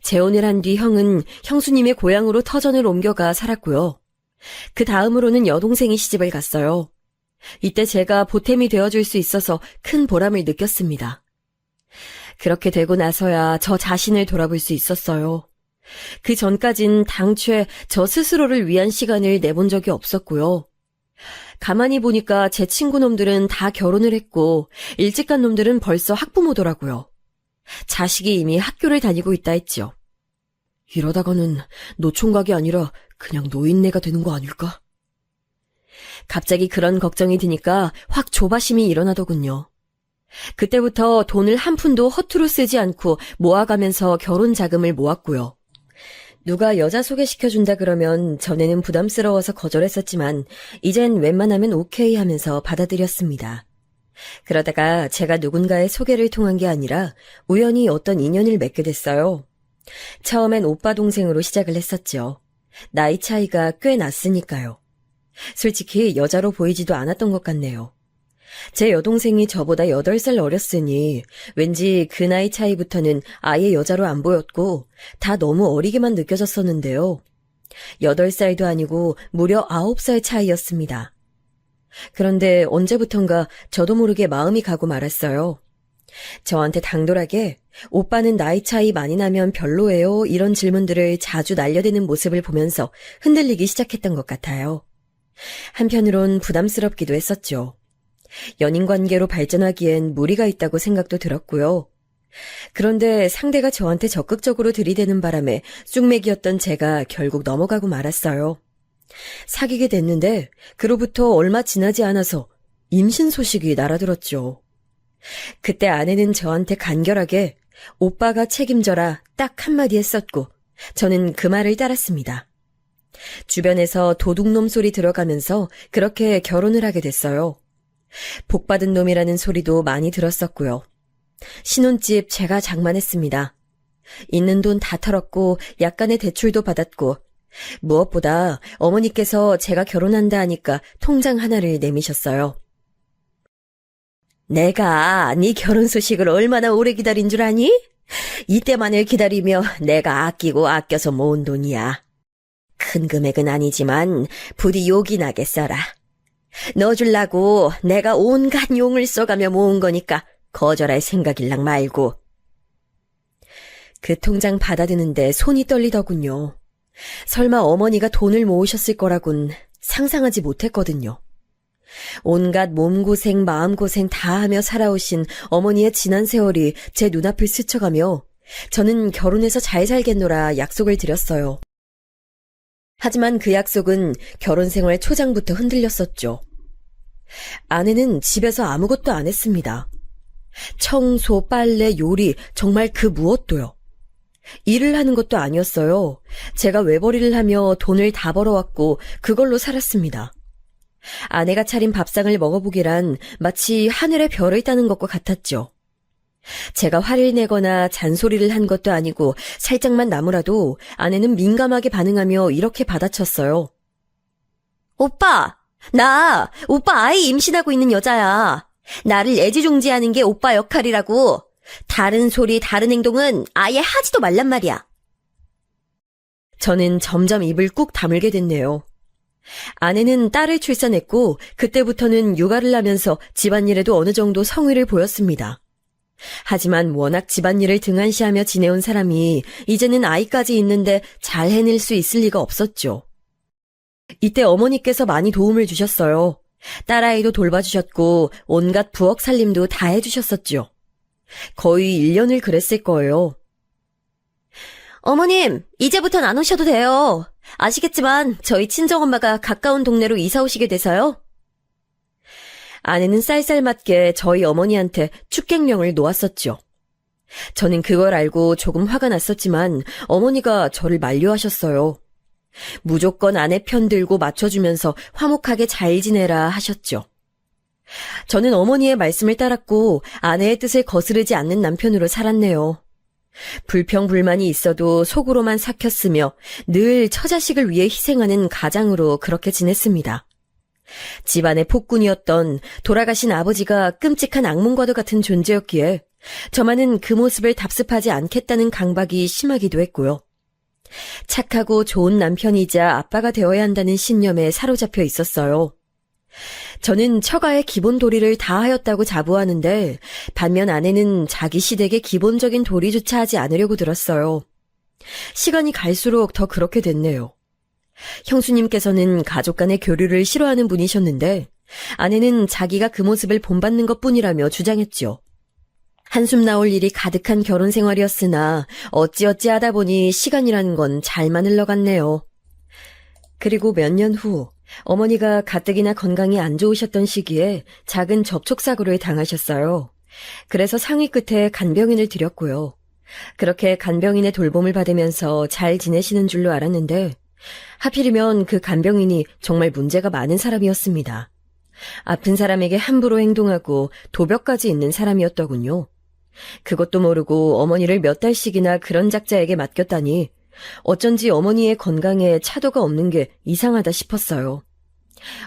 재혼을 한 뒤 형은 형수님의 고향으로 터전을 옮겨가 살았고요. 그 다음으로는 여동생이 시집을 갔어요. 이때 제가 보탬이 되어줄 수 있어서 큰 보람을 느꼈습니다. 그렇게 되고 나서야 저 자신을 돌아볼 수 있었어요. 그 전까진 당최 저 스스로를 위한 시간을 내본 적이 없었고요. 가만히 보니까 제 친구놈들은 다 결혼을 했고 일찍 간 놈들은 벌써 학부모더라고요. 자식이 이미 학교를 다니고 있다 했죠. 이러다가는 노총각이 아니라 그냥 노인네가 되는 거 아닐까? 갑자기 그런 걱정이 드니까 확 조바심이 일어나더군요. 그때부터 돈을 한 푼도 허투루 쓰지 않고 모아가면서 결혼 자금을 모았고요. 누가 여자 소개시켜준다 그러면 전에는 부담스러워서 거절했었지만 이젠 웬만하면 오케이 하면서 받아들였습니다. 그러다가 제가 누군가의 소개를 통한 게 아니라 우연히 어떤 인연을 맺게 됐어요. 처음엔 오빠 동생으로 시작을 했었죠. 나이 차이가 꽤 났으니까요. 솔직히 여자로 보이지도 않았던 것 같네요. 제 여동생이 저보다 8살 어렸으니 왠지 그 나이 차이부터는 아예 여자로 안 보였고 다 너무 어리게만 느껴졌었는데요. 8살도 아니고 무려 9살 차이였습니다. 그런데 언제부턴가 저도 모르게 마음이 가고 말았어요. 저한테 당돌하게 오빠는 나이 차이 많이 나면 별로예요 이런 질문들을 자주 날려대는 모습을 보면서 흔들리기 시작했던 것 같아요. 한편으론 부담스럽기도 했었죠. 연인 관계로 발전하기엔 무리가 있다고 생각도 들었고요. 그런데 상대가 저한테 적극적으로 들이대는 바람에 쑥맥이었던 제가 결국 넘어가고 말았어요. 사귀게 됐는데 그로부터 얼마 지나지 않아서 임신 소식이 날아들었죠. 그때 아내는 저한테 간결하게 오빠가 책임져라 딱 한마디 했었고 저는 그 말을 따랐습니다. 주변에서 도둑놈 소리 들어가면서 그렇게 결혼을 하게 됐어요. 복받은 놈이라는 소리도 많이 들었었고요. 신혼집 제가 장만했습니다. 있는 돈 다 털었고 약간의 대출도 받았고 무엇보다 어머니께서 제가 결혼한다 하니까 통장 하나를 내미셨어요. 내가 네 결혼 소식을 얼마나 오래 기다린 줄 아니? 이때만을 기다리며 내가 아끼고 아껴서 모은 돈이야. 큰 금액은 아니지만 부디 욕이 나게 써라. 너 줄라고 내가 온갖 용을 써가며 모은 거니까 거절할 생각일랑 말고. 그 통장 받아드는데 손이 떨리더군요. 설마 어머니가 돈을 모으셨을 거라곤 상상하지 못했거든요. 온갖 몸고생 마음고생 다 하며 살아오신 어머니의 지난 세월이 제 눈앞을 스쳐가며 저는 결혼해서 잘 살겠노라 약속을 드렸어요. 하지만 그 약속은 결혼 생활 초장부터 흔들렸었죠. 아내는 집에서 아무것도 안 했습니다. 청소, 빨래, 요리, 정말 그 무엇도요. 일을 하는 것도 아니었어요. 제가 외벌이를 하며 돈을 다 벌어왔고 그걸로 살았습니다. 아내가 차린 밥상을 먹어보기란 마치 하늘에 별을 따는 것과 같았죠. 제가 화를 내거나 잔소리를 한 것도 아니고 살짝만 나무라도 아내는 민감하게 반응하며 이렇게 받아쳤어요. 오빠 아이 임신하고 있는 여자야. 나를 애지중지하는 게 오빠 역할이라고. 다른 소리, 다른 행동은 아예 하지도 말란 말이야. 저는 점점 입을 꾹 다물게 됐네요. 아내는 딸을 출산했고 그때부터는 육아를 하면서 집안일에도 어느 정도 성의를 보였습니다. 하지만 워낙 집안일을 등한시하며 지내온 사람이 이제는 아이까지 있는데 잘 해낼 수 있을 리가 없었죠. 이때 어머니께서 많이 도움을 주셨어요. 딸아이도 돌봐주셨고 온갖 부엌 살림도 다 해주셨었죠. 거의 1년을 그랬을 거예요. 어머님, 이제부턴 안 오셔도 돼요. 아시겠지만 저희 친정엄마가 가까운 동네로 이사 오시게 돼서요. 아내는 쌀쌀맞게 저희 어머니한테 축객령을 놓았었죠. 저는 그걸 알고 조금 화가 났었지만 어머니가 저를 만류하셨어요. 무조건 아내 편 들고 맞춰주면서 화목하게 잘 지내라 하셨죠. 저는 어머니의 말씀을 따랐고 아내의 뜻을 거스르지 않는 남편으로 살았네요. 불평불만이 있어도 속으로만 삭혔으며 늘 처자식을 위해 희생하는 가장으로 그렇게 지냈습니다. 집안의 폭군이었던 돌아가신 아버지가 끔찍한 악몽과도 같은 존재였기에 저만은 그 모습을 답습하지 않겠다는 강박이 심하기도 했고요. 착하고 좋은 남편이자 아빠가 되어야 한다는 신념에 사로잡혀 있었어요. 저는 처가의 기본 도리를 다 하였다고 자부하는데 반면 아내는 자기 시댁의 기본적인 도리조차 하지 않으려고 들었어요. 시간이 갈수록 더 그렇게 됐네요. 형수님께서는 가족 간의 교류를 싫어하는 분이셨는데 아내는 자기가 그 모습을 본받는 것뿐이라며 주장했죠. 한숨 나올 일이 가득한 결혼 생활이었으나 어찌어찌 하다 보니 시간이라는 건 잘만 흘러갔네요. 그리고 몇 년 후 어머니가 가뜩이나 건강이 안 좋으셨던 시기에 작은 접촉사고를 당하셨어요. 그래서 상위 끝에 간병인을 들였고요. 그렇게 간병인의 돌봄을 받으면서 잘 지내시는 줄로 알았는데 하필이면 그 간병인이 정말 문제가 많은 사람이었습니다. 아픈 사람에게 함부로 행동하고 도벽까지 있는 사람이었더군요. 그것도 모르고 어머니를 몇 달씩이나 그런 작자에게 맡겼다니 어쩐지 어머니의 건강에 차도가 없는 게 이상하다 싶었어요.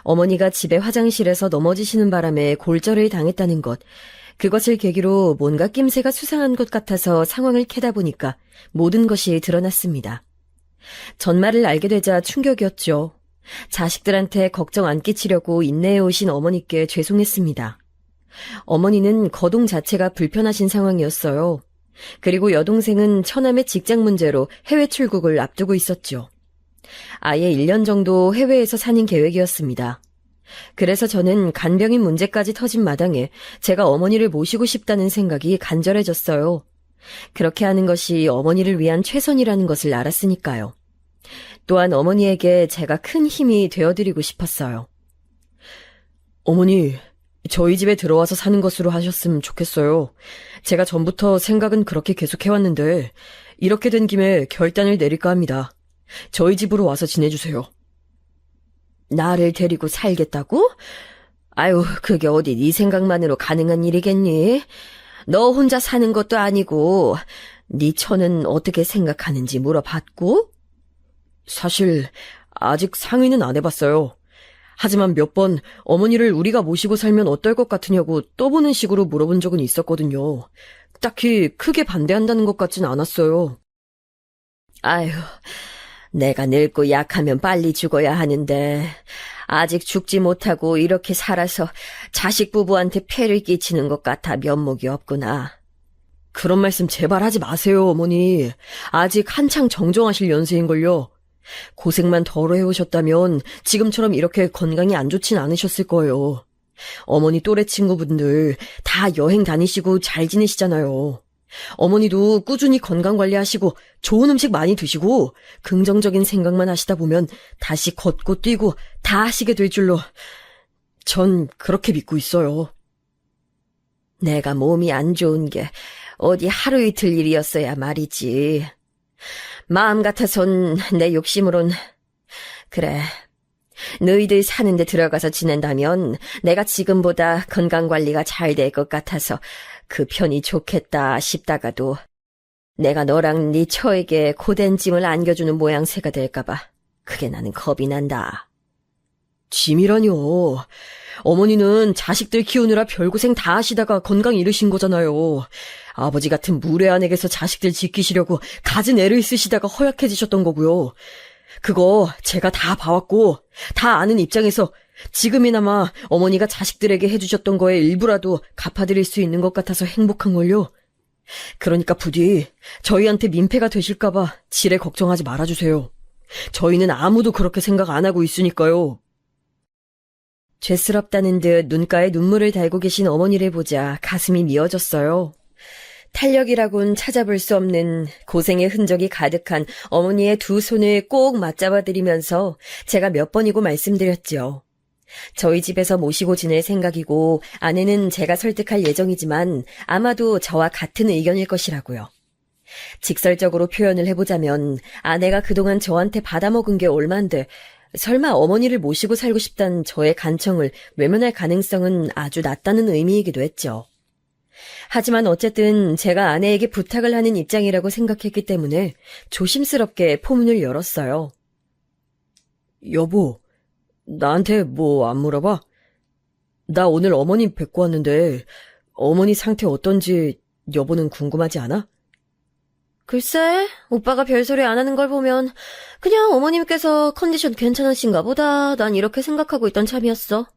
어머니가 집에 화장실에서 넘어지시는 바람에 골절을 당했다는 것, 그것을 계기로 뭔가 낌새가 수상한 것 같아서 상황을 캐다 보니까 모든 것이 드러났습니다. 전말을 알게 되자 충격이었죠. 자식들한테 걱정 안 끼치려고 인내해 오신 어머니께 죄송했습니다. 어머니는 거동 자체가 불편하신 상황이었어요. 그리고 여동생은 처남의 직장 문제로 해외 출국을 앞두고 있었죠. 아예 1년 정도 해외에서 사는 계획이었습니다. 그래서 저는 간병인 문제까지 터진 마당에 제가 어머니를 모시고 싶다는 생각이 간절해졌어요. 그렇게 하는 것이 어머니를 위한 최선이라는 것을 알았으니까요. 또한 어머니에게 제가 큰 힘이 되어드리고 싶었어요. 어머니, 저희 집에 들어와서 사는 것으로 하셨으면 좋겠어요. 제가 전부터 생각은 그렇게 계속해왔는데 이렇게 된 김에 결단을 내릴까 합니다. 저희 집으로 와서 지내주세요. 나를 데리고 살겠다고? 아유, 그게 어디 네 생각만으로 가능한 일이겠니? 너 혼자 사는 것도 아니고 네 처는 어떻게 생각하는지 물어봤고? 사실 아직 상의는 안 해봤어요. 하지만 몇 번 어머니를 우리가 모시고 살면 어떨 것 같으냐고 떠보는 식으로 물어본 적은 있었거든요. 딱히 크게 반대한다는 것 같진 않았어요. 아휴, 내가 늙고 약하면 빨리 죽어야 하는데 아직 죽지 못하고 이렇게 살아서 자식 부부한테 폐를 끼치는 것 같아 면목이 없구나. 그런 말씀 제발 하지 마세요, 어머니. 아직 한창 정정하실 연세인걸요. 고생만 덜어 해오셨다면 지금처럼 이렇게 건강이 안 좋진 않으셨을 거예요. 어머니 또래 친구분들 다 여행 다니시고 잘 지내시잖아요. 어머니도 꾸준히 건강 관리하시고 좋은 음식 많이 드시고 긍정적인 생각만 하시다 보면 다시 걷고 뛰고 다 하시게 될 줄로 전 그렇게 믿고 있어요. 내가 몸이 안 좋은 게 어디 하루 이틀 일이었어야 말이지. 마음 같아선 내 욕심으론 그래. 너희들 사는 데 들어가서 지낸다면 내가 지금보다 건강관리가 잘 될 것 같아서 그 편이 좋겠다 싶다가도 내가 너랑 네 처에게 고된 짐을 안겨주는 모양새가 될까봐 그게 나는 겁이 난다. 짐이라뇨. 어머니는 자식들 키우느라 별고생 다 하시다가 건강 잃으신 거잖아요. 아버지 같은 무례한에게서 자식들 지키시려고 갖은 애를 쓰시다가 허약해지셨던 거고요. 그거 제가 다 봐왔고 다 아는 입장에서 지금이나마 어머니가 자식들에게 해주셨던 거에 일부라도 갚아드릴 수 있는 것 같아서 행복한걸요. 그러니까 부디 저희한테 민폐가 되실까봐 지레 걱정하지 말아주세요. 저희는 아무도 그렇게 생각 안 하고 있으니까요. 죄스럽다는 듯 눈가에 눈물을 달고 계신 어머니를 보자 가슴이 미어졌어요. 탄력이라곤 찾아볼 수 없는 고생의 흔적이 가득한 어머니의 두 손을 꼭 맞잡아드리면서 제가 몇 번이고 말씀드렸죠. 저희 집에서 모시고 지낼 생각이고 아내는 제가 설득할 예정이지만 아마도 저와 같은 의견일 것이라고요. 직설적으로 표현을 해보자면 아내가 그동안 저한테 받아먹은 게 얼만데 설마 어머니를 모시고 살고 싶다는 저의 간청을 외면할 가능성은 아주 낮다는 의미이기도 했죠. 하지만 어쨌든 제가 아내에게 부탁을 하는 입장이라고 생각했기 때문에 조심스럽게 포문을 열었어요. 여보, 나한테 뭐 안 물어봐? 나 오늘 어머님 뵙고 왔는데 어머니 상태 어떤지 여보는 궁금하지 않아? 글쎄, 오빠가 별소리 안 하는 걸 보면 그냥 어머님께서 컨디션 괜찮으신가 보다 난 이렇게 생각하고 있던 참이었어.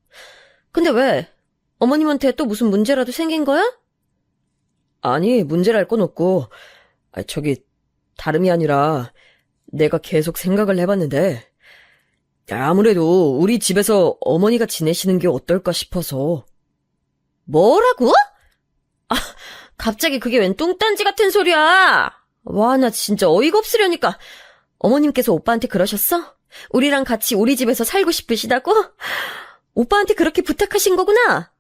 근데 왜? 어머님한테 또 무슨 문제라도 생긴 거야? 아니, 문제랄 건 없고 저기 다름이 아니라 내가 계속 생각을 해봤는데 아무래도 우리 집에서 어머니가 지내시는 게 어떨까 싶어서. 뭐라고? 아, 갑자기 그게 웬 뚱딴지 같은 소리야. 와, 나 진짜 어이가 없으려니까. 어머님께서 오빠한테 그러셨어? 우리랑 같이 우리 집에서 살고 싶으시다고? 오빠한테 그렇게 부탁하신 거구나?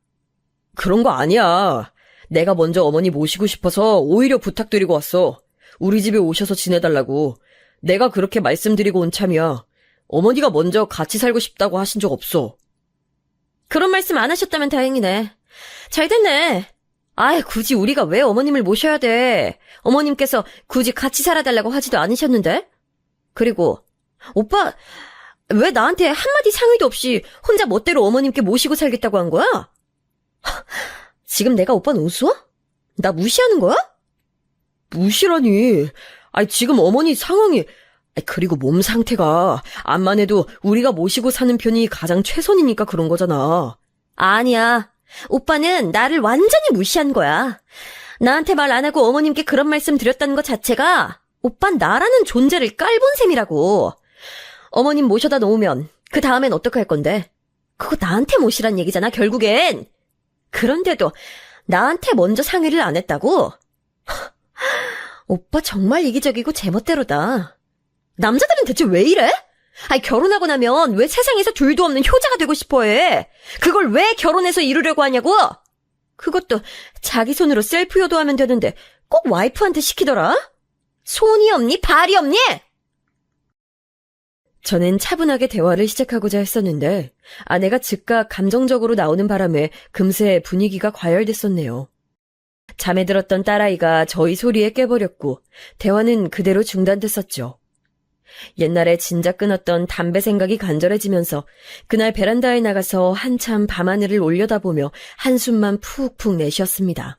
그런 거 아니야. 내가 먼저 어머니 모시고 싶어서 오히려 부탁드리고 왔어. 우리 집에 오셔서 지내달라고. 내가 그렇게 말씀드리고 온 참이야. 어머니가 먼저 같이 살고 싶다고 하신 적 없어. 그런 말씀 안 하셨다면 다행이네. 잘 됐네. 아이, 굳이 우리가 왜 어머님을 모셔야 돼. 어머님께서 굳이 같이 살아달라고 하지도 않으셨는데. 그리고 오빠 왜 나한테 한마디 상의도 없이 혼자 멋대로 어머님께 모시고 살겠다고 한 거야? 지금 내가 오빠는 우스워? 나 무시하는 거야? 무시라니. 아니, 지금 어머니 상황이, 그리고 몸 상태가 암만 해도 우리가 모시고 사는 편이 가장 최선이니까 그런 거잖아. 아니야. 오빠는 나를 완전히 무시한 거야. 나한테 말 안 하고 어머님께 그런 말씀 드렸다는 것 자체가 오빤 나라는 존재를 깔본 셈이라고. 어머님 모셔다 놓으면 그 다음엔 어떡할 건데? 그거 나한테 모시란 얘기잖아, 결국엔. 그런데도 나한테 먼저 상의를 안 했다고? 오빠 정말 이기적이고 제멋대로다. 남자들은 대체 왜 이래? 아니, 결혼하고 나면 왜 세상에서 둘도 없는 효자가 되고 싶어해? 그걸 왜 결혼해서 이루려고 하냐고? 그것도 자기 손으로 셀프 효도하면 되는데 꼭 와이프한테 시키더라? 손이 없니? 발이 없니? 저는 차분하게 대화를 시작하고자 했었는데 아내가 즉각 감정적으로 나오는 바람에 금세 분위기가 과열됐었네요. 잠에 들었던 딸아이가 저희 소리에 깨버렸고 대화는 그대로 중단됐었죠. 옛날에 진작 끊었던 담배 생각이 간절해지면서 그날 베란다에 나가서 한참 밤하늘을 올려다보며 한숨만 푹푹 내쉬었습니다.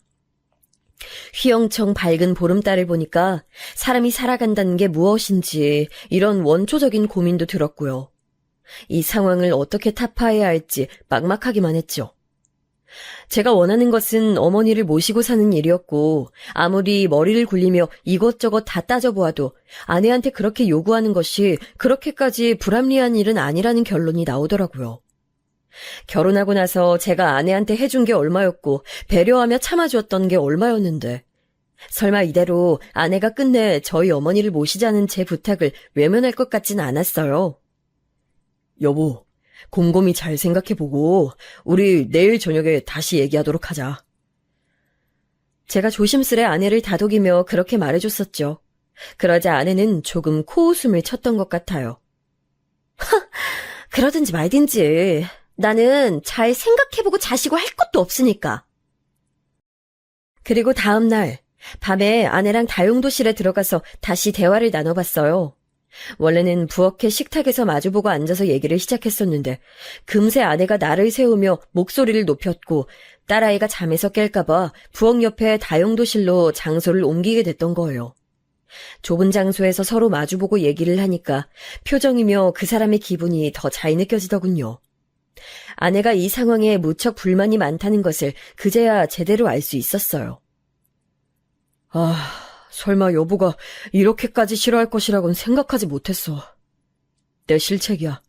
휘영청 밝은 보름달을 보니까 사람이 살아간다는 게 무엇인지 이런 원초적인 고민도 들었고요. 이 상황을 어떻게 타파해야 할지 막막하기만 했죠. 제가 원하는 것은 어머니를 모시고 사는 일이었고 아무리 머리를 굴리며 이것저것 다 따져보아도 아내한테 그렇게 요구하는 것이 그렇게까지 불합리한 일은 아니라는 결론이 나오더라고요. 결혼하고 나서 제가 아내한테 해준 게 얼마였고 배려하며 참아주었던 게 얼마였는데 설마 이대로 아내가 끝내 저희 어머니를 모시자는 제 부탁을 외면할 것 같진 않았어요. 여보, 곰곰이 잘 생각해보고 우리 내일 저녁에 다시 얘기하도록 하자. 제가 조심스레 아내를 다독이며 그렇게 말해줬었죠. 그러자 아내는 조금 코웃음을 쳤던 것 같아요. 그러든지 말든지 나는 잘 생각해보고 자시고 할 것도 없으니까. 그리고 다음 날 밤에 아내랑 다용도실에 들어가서 다시 대화를 나눠봤어요. 원래는 부엌의 식탁에서 마주보고 앉아서 얘기를 시작했었는데 금세 아내가 나를 세우며 목소리를 높였고 딸아이가 잠에서 깰까봐 부엌 옆에 다용도실로 장소를 옮기게 됐던 거예요. 좁은 장소에서 서로 마주보고 얘기를 하니까 표정이며 그 사람의 기분이 더 잘 느껴지더군요. 아내가 이 상황에 무척 불만이 많다는 것을 그제야 제대로 알 수 있었어요. 설마 여보가 이렇게까지 싫어할 것이라고는 생각하지 못했어. 내 실책이야.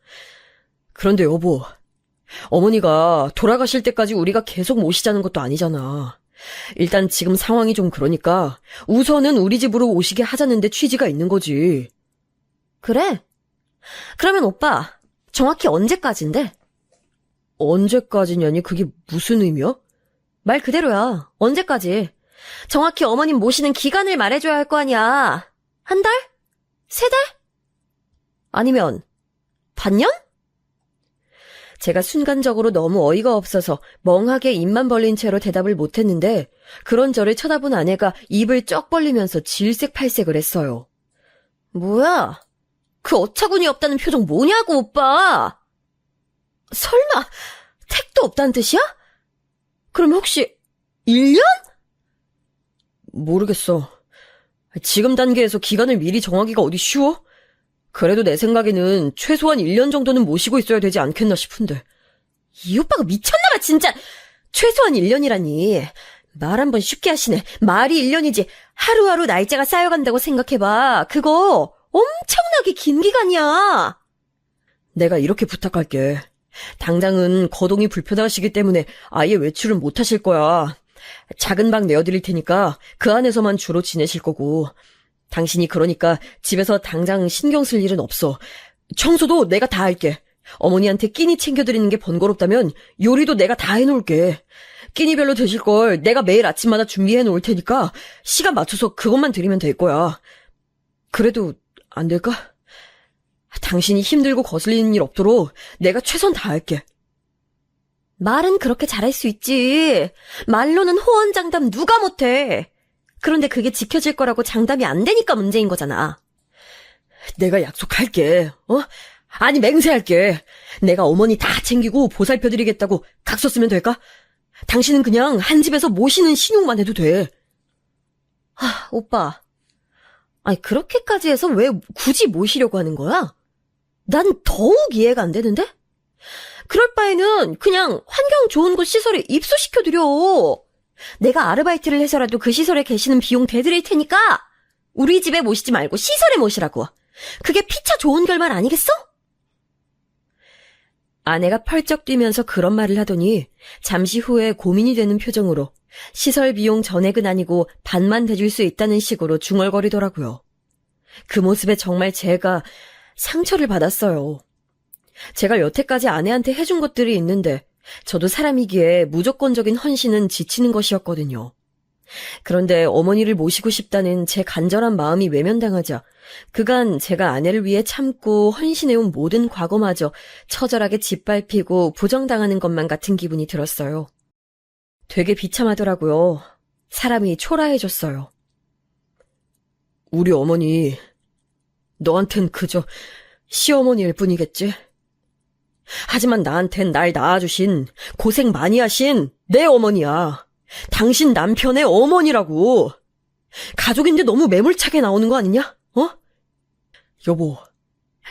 그런데 여보, 어머니가 돌아가실 때까지 우리가 계속 모시자는 것도 아니잖아. 일단 지금 상황이 좀 그러니까 우선은 우리 집으로 오시게 하자는데 취지가 있는 거지. 그래? 그러면 오빠, 정확히 언제까지인데? 언제까지냐니 그게 무슨 의미야? 말 그대로야. 언제까지? 정확히 어머님 모시는 기간을 말해줘야 할 거 아니야. 한 달? 3달? 아니면 반년? 제가 순간적으로 너무 어이가 없어서 멍하게 입만 벌린 채로 대답을 못했는데 그런 저를 쳐다본 아내가 입을 쩍 벌리면서 질색팔색을 했어요. 뭐야? 그 어처구니 없다는 표정 뭐냐고, 오빠! 설마 택도 없다는 뜻이야? 그럼 혹시 1년? 모르겠어. 지금 단계에서 기간을 미리 정하기가 어디 쉬워? 그래도 내 생각에는 최소한 1년 정도는 모시고 있어야 되지 않겠나 싶은데. 이 오빠가 미쳤나봐, 진짜! 최소한 1년이라니. 말 한번 쉽게 하시네. 말이 1년이지. 하루하루 날짜가 쌓여간다고 생각해봐. 그거 엄청나게 긴 기간이야. 내가 이렇게 부탁할게. 당장은 거동이 불편하시기 때문에 아예 외출을 못 하실 거야. 작은 방 내어드릴 테니까 그 안에서만 주로 지내실 거고. 당신이 그러니까 집에서 당장 신경 쓸 일은 없어. 청소도 내가 다 할게. 어머니한테 끼니 챙겨드리는 게 번거롭다면 요리도 내가 다 해놓을게. 끼니별로 드실 걸 내가 매일 아침마다 준비해 놓을 테니까 시간 맞춰서 그것만 드리면 될 거야. 그래도 안 될까? 당신이 힘들고 거슬리는 일 없도록 내가 최선 다할게. 말은 그렇게 잘할 수 있지. 말로는 호언장담 누가 못해. 그런데 그게 지켜질 거라고 장담이 안 되니까 문제인 거잖아. 내가 약속할게. 아니 맹세할게. 내가 어머니 다 챙기고 보살펴드리겠다고 각서 쓰면 될까? 당신은 그냥 한 집에서 모시는 신용만 해도 돼. 오빠. 아니 그렇게까지 해서 왜 굳이 모시려고 하는 거야? 난 더욱 이해가 안 되는데? 그럴 바에는 그냥 환경 좋은 곳 시설에 입소시켜드려. 내가 아르바이트를 해서라도 그 시설에 계시는 비용 대드릴 테니까 우리 집에 모시지 말고 시설에 모시라고. 그게 피차 좋은 결말 아니겠어? 아내가 펄쩍 뛰면서 그런 말을 하더니 잠시 후에 고민이 되는 표정으로 시설 비용 전액은 아니고 반만 대줄 수 있다는 식으로 중얼거리더라고요. 그 모습에 정말 제가 상처를 받았어요. 제가 여태까지 아내한테 해준 것들이 있는데 저도 사람이기에 무조건적인 헌신은 지치는 것이었거든요. 그런데 어머니를 모시고 싶다는 제 간절한 마음이 외면당하자 그간 제가 아내를 위해 참고 헌신해온 모든 과거마저 처절하게 짓밟히고 부정당하는 것만 같은 기분이 들었어요. 되게 비참하더라고요. 사람이 초라해졌어요. 우리 어머니, 너한텐 그저 시어머니일 뿐이겠지? 하지만 나한텐 날 낳아주신, 고생 많이 하신 내 어머니야. 당신 남편의 어머니라고. 가족인데 너무 매몰차게 나오는 거 아니냐? 여보,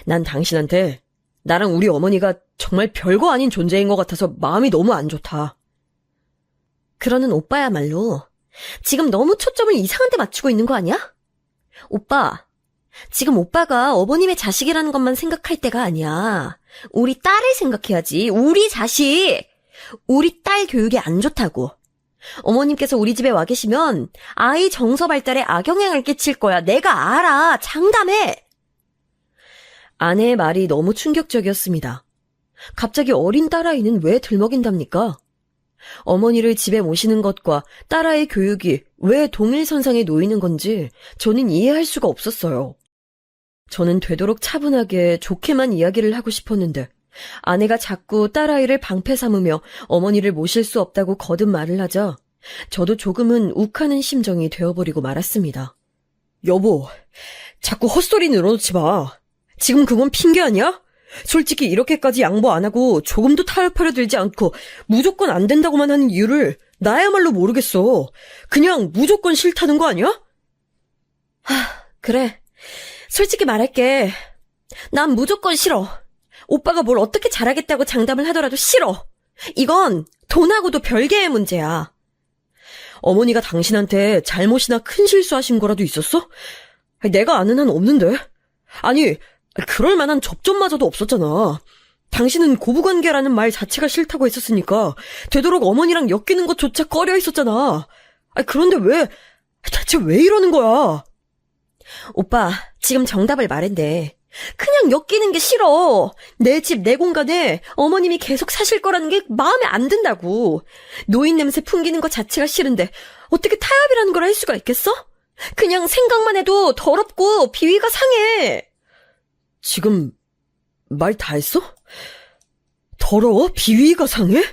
난 당신한테 나랑 우리 어머니가 정말 별거 아닌 존재인 것 같아서 마음이 너무 안 좋다. 그러는 오빠야말로 지금 너무 초점을 이상한 데 맞추고 있는 거 아니야? 오빠, 지금 오빠가 어머님의 자식이라는 것만 생각할 때가 아니야. 우리 딸을 생각해야지. 우리 자식. 우리 딸 교육이 안 좋다고. 어머님께서 우리 집에 와 계시면 아이 정서 발달에 악영향을 끼칠 거야. 내가 알아. 장담해. 아내의 말이 너무 충격적이었습니다. 갑자기 어린 딸아이는 왜 들먹인답니까? 어머니를 집에 모시는 것과 딸아이 교육이 왜 동일선상에 놓이는 건지 저는 이해할 수가 없었어요. 저는 되도록 차분하게 좋게만 이야기를 하고 싶었는데 아내가 자꾸 딸아이를 방패 삼으며 어머니를 모실 수 없다고 거듭 말을 하자 저도 조금은 욱하는 심정이 되어버리고 말았습니다. 여보, 자꾸 헛소리 늘어놓지 마. 지금 그건 핑계 아니야? 솔직히 이렇게까지 양보 안 하고 조금도 타협하려 들지 않고 무조건 안 된다고만 하는 이유를 나야말로 모르겠어. 그냥 무조건 싫다는 거 아니야? 그래. 솔직히 말할게. 난 무조건 싫어. 오빠가 뭘 어떻게 잘하겠다고 장담을 하더라도 싫어. 이건 돈하고도 별개의 문제야. 어머니가 당신한테 잘못이나 큰 실수하신 거라도 있었어? 내가 아는 한 없는데. 아니, 그럴 만한 접점마저도 없었잖아. 당신은 고부관계라는 말 자체가 싫다고 했었으니까 되도록 어머니랑 엮이는 것조차 꺼려 있었잖아. 그런데 대체 왜 이러는 거야? 오빠, 지금 정답을 말했네. 그냥 엮이는 게 싫어. 내 집, 내 공간에 어머님이 계속 사실 거라는 게 마음에 안 든다고. 노인 냄새 풍기는 것 자체가 싫은데 어떻게 타협이라는 걸 할 수가 있겠어? 그냥 생각만 해도 더럽고 비위가 상해. 지금 말 다 했어? 더러워? 비위가 상해?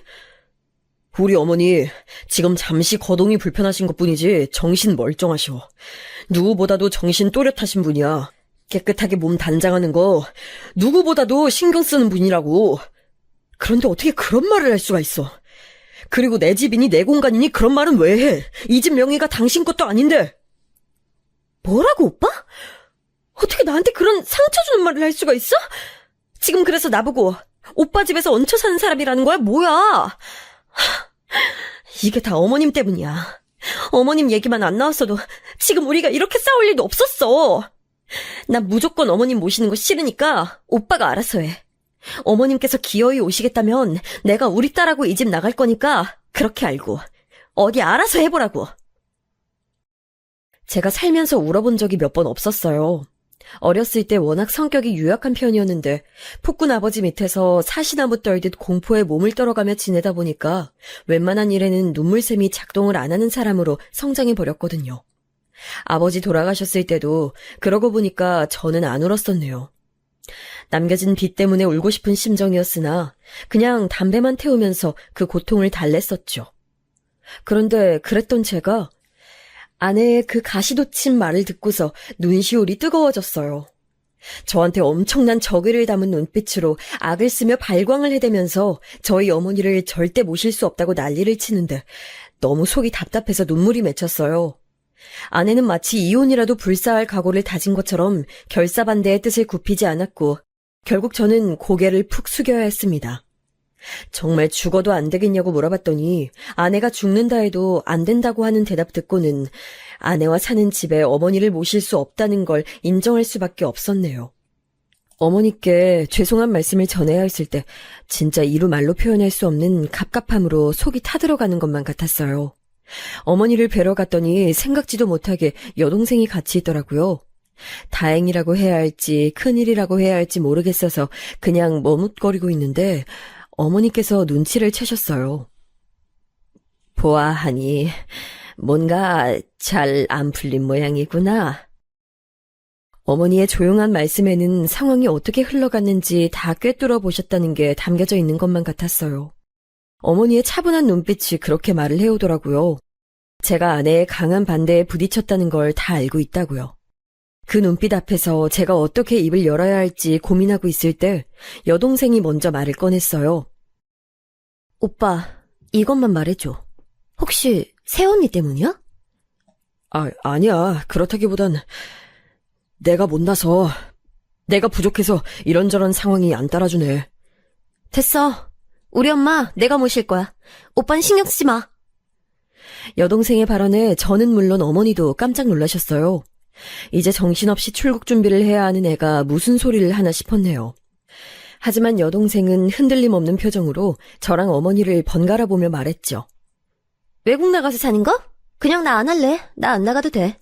우리 어머니 지금 잠시 거동이 불편하신 것뿐이지 정신 멀쩡하셔. 누구보다도 정신 또렷하신 분이야. 깨끗하게 몸 단장하는 거 누구보다도 신경 쓰는 분이라고. 그런데 어떻게 그런 말을 할 수가 있어. 그리고 내 집이니 내 공간이니 그런 말은 왜 해? 이 집 명의가 당신 것도 아닌데. 뭐라고 오빠? 어떻게 나한테 그런 상처 주는 말을 할 수가 있어? 지금 그래서 나보고 오빠 집에서 얹혀 사는 사람이라는 거야? 뭐야? 이게 다 어머님 때문이야. 어머님 얘기만 안 나왔어도 지금 우리가 이렇게 싸울 일도 없었어. 난 무조건 어머님 모시는 거 싫으니까 오빠가 알아서 해. 어머님께서 기어이 오시겠다면 내가 우리 딸하고 이 집 나갈 거니까 그렇게 알고 어디 알아서 해보라고. 제가 살면서 울어본 적이 몇 번 없었어요. 어렸을 때 워낙 성격이 유약한 편이었는데 폭군 아버지 밑에서 사시나무 떨듯 공포에 몸을 떨어가며 지내다 보니까 웬만한 일에는 눈물샘이 작동을 안 하는 사람으로 성장해버렸거든요. 아버지 돌아가셨을 때도 그러고 보니까 저는 안 울었었네요. 남겨진 빚 때문에 울고 싶은 심정이었으나 그냥 담배만 태우면서 그 고통을 달랬었죠. 그런데 그랬던 제가 아내의 그 가시돋친 말을 듣고서 눈시울이 뜨거워졌어요. 저한테 엄청난 적의를 담은 눈빛으로 악을 쓰며 발광을 해대면서 저희 어머니를 절대 모실 수 없다고 난리를 치는데 너무 속이 답답해서 눈물이 맺혔어요. 아내는 마치 이혼이라도 불사할 각오를 다진 것처럼 결사반대의 뜻을 굽히지 않았고 결국 저는 고개를 푹 숙여야 했습니다. 정말 죽어도 안 되겠냐고 물어봤더니 아내가 죽는다 해도 안 된다고 하는 대답 듣고는 아내와 사는 집에 어머니를 모실 수 없다는 걸 인정할 수밖에 없었네요. 어머니께 죄송한 말씀을 전해야 했을 때 진짜 이루 말로 표현할 수 없는 갑갑함으로 속이 타들어가는 것만 같았어요. 어머니를 뵈러 갔더니 생각지도 못하게 여동생이 같이 있더라고요. 다행이라고 해야 할지 큰일이라고 해야 할지 모르겠어서 그냥 머뭇거리고 있는데 어머니께서 눈치를 채셨어요. 보아하니 뭔가 잘 안 풀린 모양이구나. 어머니의 조용한 말씀에는 상황이 어떻게 흘러갔는지 다 꿰뚫어 보셨다는 게 담겨져 있는 것만 같았어요. 어머니의 차분한 눈빛이 그렇게 말을 해오더라고요. 제가 아내의 강한 반대에 부딪혔다는 걸 다 알고 있다고요. 그 눈빛 앞에서 제가 어떻게 입을 열어야 할지 고민하고 있을 때 여동생이 먼저 말을 꺼냈어요. 오빠, 이것만 말해줘. 혹시 새언니 때문이야? 아니야. 그렇다기보단 내가 못나서, 내가 부족해서 이런저런 상황이 안 따라주네. 됐어. 우리 엄마 내가 모실 거야. 오빠는 신경 쓰지 마. 여동생의 발언에 저는 물론 어머니도 깜짝 놀라셨어요. 이제 정신없이 출국 준비를 해야 하는 애가 무슨 소리를 하나 싶었네요. 하지만 여동생은 흔들림 없는 표정으로 저랑 어머니를 번갈아 보며 말했죠. 외국 나가서 사는 거? 그냥 나 안 할래. 나 안 나가도 돼.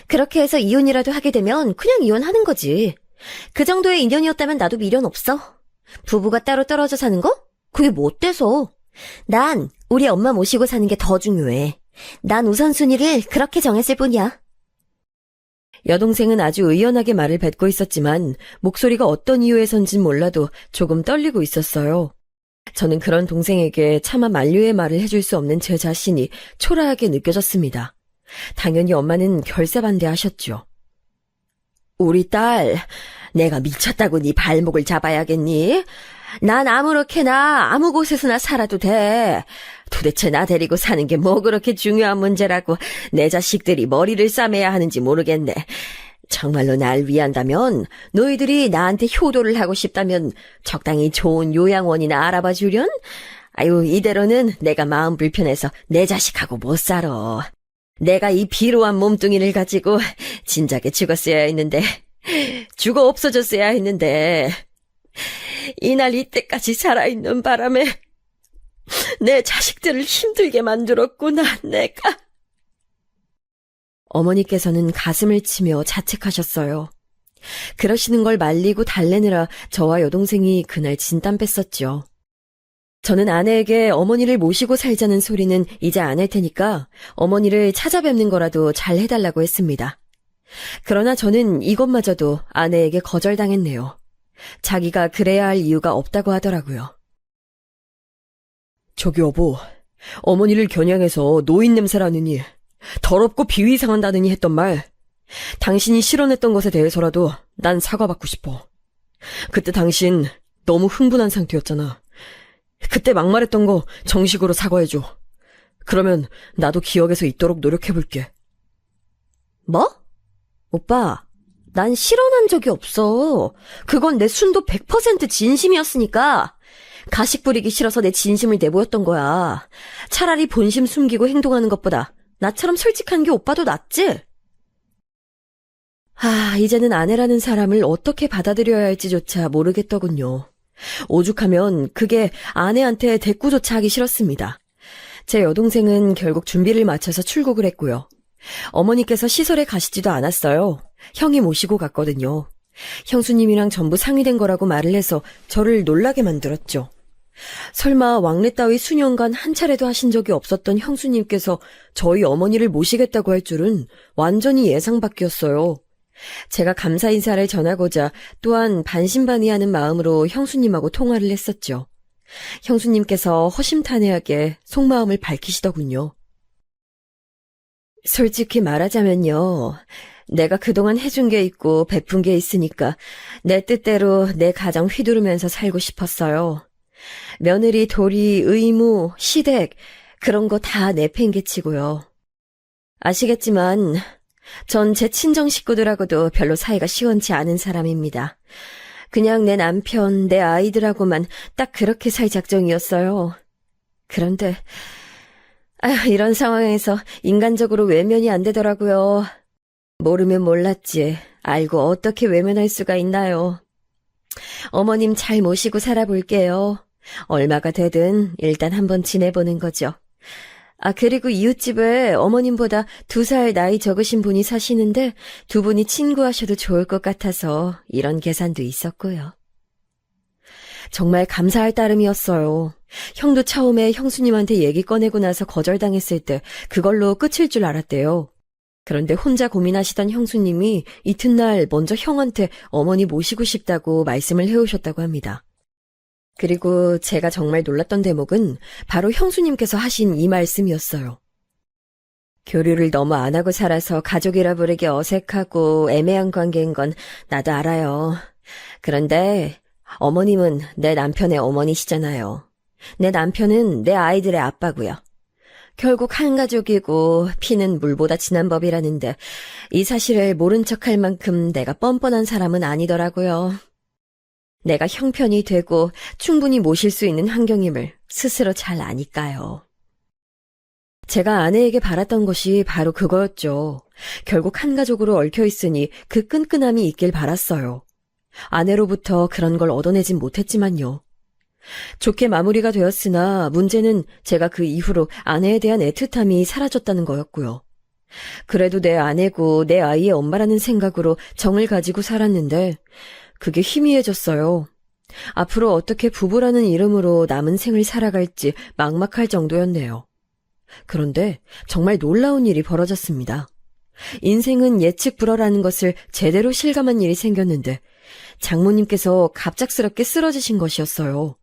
그렇게 해서 이혼이라도 하게 되면 그냥 이혼하는 거지. 그 정도의 인연이었다면 나도 미련 없어. 부부가 따로 떨어져 사는 거? 그게 뭐 어때서? 난 우리 엄마 모시고 사는 게 더 중요해. 난 우선순위를 그렇게 정했을 뿐이야. 여동생은 아주 의연하게 말을 뱉고 있었지만 목소리가 어떤 이유에선진 몰라도 조금 떨리고 있었어요. 저는 그런 동생에게 차마 만류의 말을 해줄 수 없는 제 자신이 초라하게 느껴졌습니다. 당연히 엄마는 결사 반대하셨죠. 우리 딸, 내가 미쳤다고 네 발목을 잡아야겠니? 난 아무렇게나 아무 곳에서나 살아도 돼. 도대체 나 데리고 사는 게 뭐 그렇게 중요한 문제라고 내 자식들이 머리를 싸매야 하는지 모르겠네. 정말로 날 위한다면, 너희들이 나한테 효도를 하고 싶다면 적당히 좋은 요양원이나 알아봐 주련? 아유, 이대로는 내가 마음 불편해서 내 자식하고 못 살아. 내가 이 비로한 몸뚱이를 가지고 진작에 죽었어야 했는데, 죽어 없어졌어야 했는데, 이날 이때까지 살아있는 바람에 내 자식들을 힘들게 만들었구나, 내가. 어머니께서는 가슴을 치며 자책하셨어요. 그러시는 걸 말리고 달래느라 저와 여동생이 그날 진땀 뺐었죠. 저는 아내에게 어머니를 모시고 살자는 소리는 이제 안 할 테니까 어머니를 찾아뵙는 거라도 잘 해달라고 했습니다. 그러나 저는 이것마저도 아내에게 거절당했네요. 자기가 그래야 할 이유가 없다고 하더라고요. 저기 여보, 어머니를 겨냥해서 노인 냄새라느니 더럽고 비위 상한다느니 했던 말, 당신이 실언했던 것에 대해서라도 난 사과받고 싶어. 그때 당신 너무 흥분한 상태였잖아. 그때 막말했던 거 정식으로 사과해줘. 그러면 나도 기억에서 있도록 노력해볼게. 뭐? 오빠, 난 실언한 적이 없어. 그건 내 순도 100% 진심이었으니까. 가식 부리기 싫어서 내 진심을 내보였던 거야. 차라리 본심 숨기고 행동하는 것보다 나처럼 솔직한 게 오빠도 낫지? 이제는 아내라는 사람을 어떻게 받아들여야 할지조차 모르겠더군요. 오죽하면 그게 아내한테 대꾸조차 하기 싫었습니다. 제 여동생은 결국 준비를 마쳐서 출국을 했고요. 어머니께서 시설에 가시지도 않았어요. 형이 모시고 갔거든요. 형수님이랑 전부 상의된 거라고 말을 해서 저를 놀라게 만들었죠. 설마 왕래 따위 수년간 한 차례도 하신 적이 없었던 형수님께서 저희 어머니를 모시겠다고 할 줄은 완전히 예상 밖이었어요. 제가 감사 인사를 전하고자 또한 반신반의하는 마음으로 형수님하고 통화를 했었죠. 형수님께서 허심탄회하게 속마음을 밝히시더군요. 솔직히 말하자면요. 내가 그동안 해준 게 있고 베푼 게 있으니까 내 뜻대로 내 가정 휘두르면서 살고 싶었어요. 며느리, 도리, 의무, 시댁 그런 거 다 내팽개치고요. 아시겠지만 전 제 친정 식구들하고도 별로 사이가 시원치 않은 사람입니다. 그냥 내 남편, 내 아이들하고만 딱 그렇게 살 작정이었어요. 그런데 이런 상황에서 인간적으로 외면이 안 되더라고요. 모르면 몰랐지. 알고 어떻게 외면할 수가 있나요? 어머님 잘 모시고 살아볼게요. 얼마가 되든 일단 한번 지내보는 거죠. 그리고 이웃집에 어머님보다 2살 나이 적으신 분이 사시는데 두 분이 친구하셔도 좋을 것 같아서 이런 계산도 있었고요. 정말 감사할 따름이었어요. 형도 처음에 형수님한테 얘기 꺼내고 나서 거절당했을 때 그걸로 끝일 줄 알았대요. 그런데 혼자 고민하시던 형수님이 이튿날 먼저 형한테 어머니 모시고 싶다고 말씀을 해오셨다고 합니다. 그리고 제가 정말 놀랐던 대목은 바로 형수님께서 하신 이 말씀이었어요. 교류를 너무 안 하고 살아서 가족이라 부르기 어색하고 애매한 관계인 건 나도 알아요. 그런데 어머님은 내 남편의 어머니시잖아요. 내 남편은 내 아이들의 아빠고요. 결국 한 가족이고 피는 물보다 진한 법이라는데 이 사실을 모른 척할 만큼 내가 뻔뻔한 사람은 아니더라고요. 내가 형편이 되고 충분히 모실 수 있는 환경임을 스스로 잘 아니까요. 제가 아내에게 바랐던 것이 바로 그거였죠. 결국 한 가족으로 얽혀있으니 그 끈끈함이 있길 바랐어요. 아내로부터 그런 걸 얻어내진 못했지만요. 좋게 마무리가 되었으나 문제는 제가 그 이후로 아내에 대한 애틋함이 사라졌다는 거였고요. 그래도 내 아내고 내 아이의 엄마라는 생각으로 정을 가지고 살았는데 그게 희미해졌어요. 앞으로 어떻게 부부라는 이름으로 남은 생을 살아갈지 막막할 정도였네요. 그런데 정말 놀라운 일이 벌어졌습니다. 인생은 예측 불허라는 것을 제대로 실감한 일이 생겼는데 장모님께서 갑작스럽게 쓰러지신 것이었어요.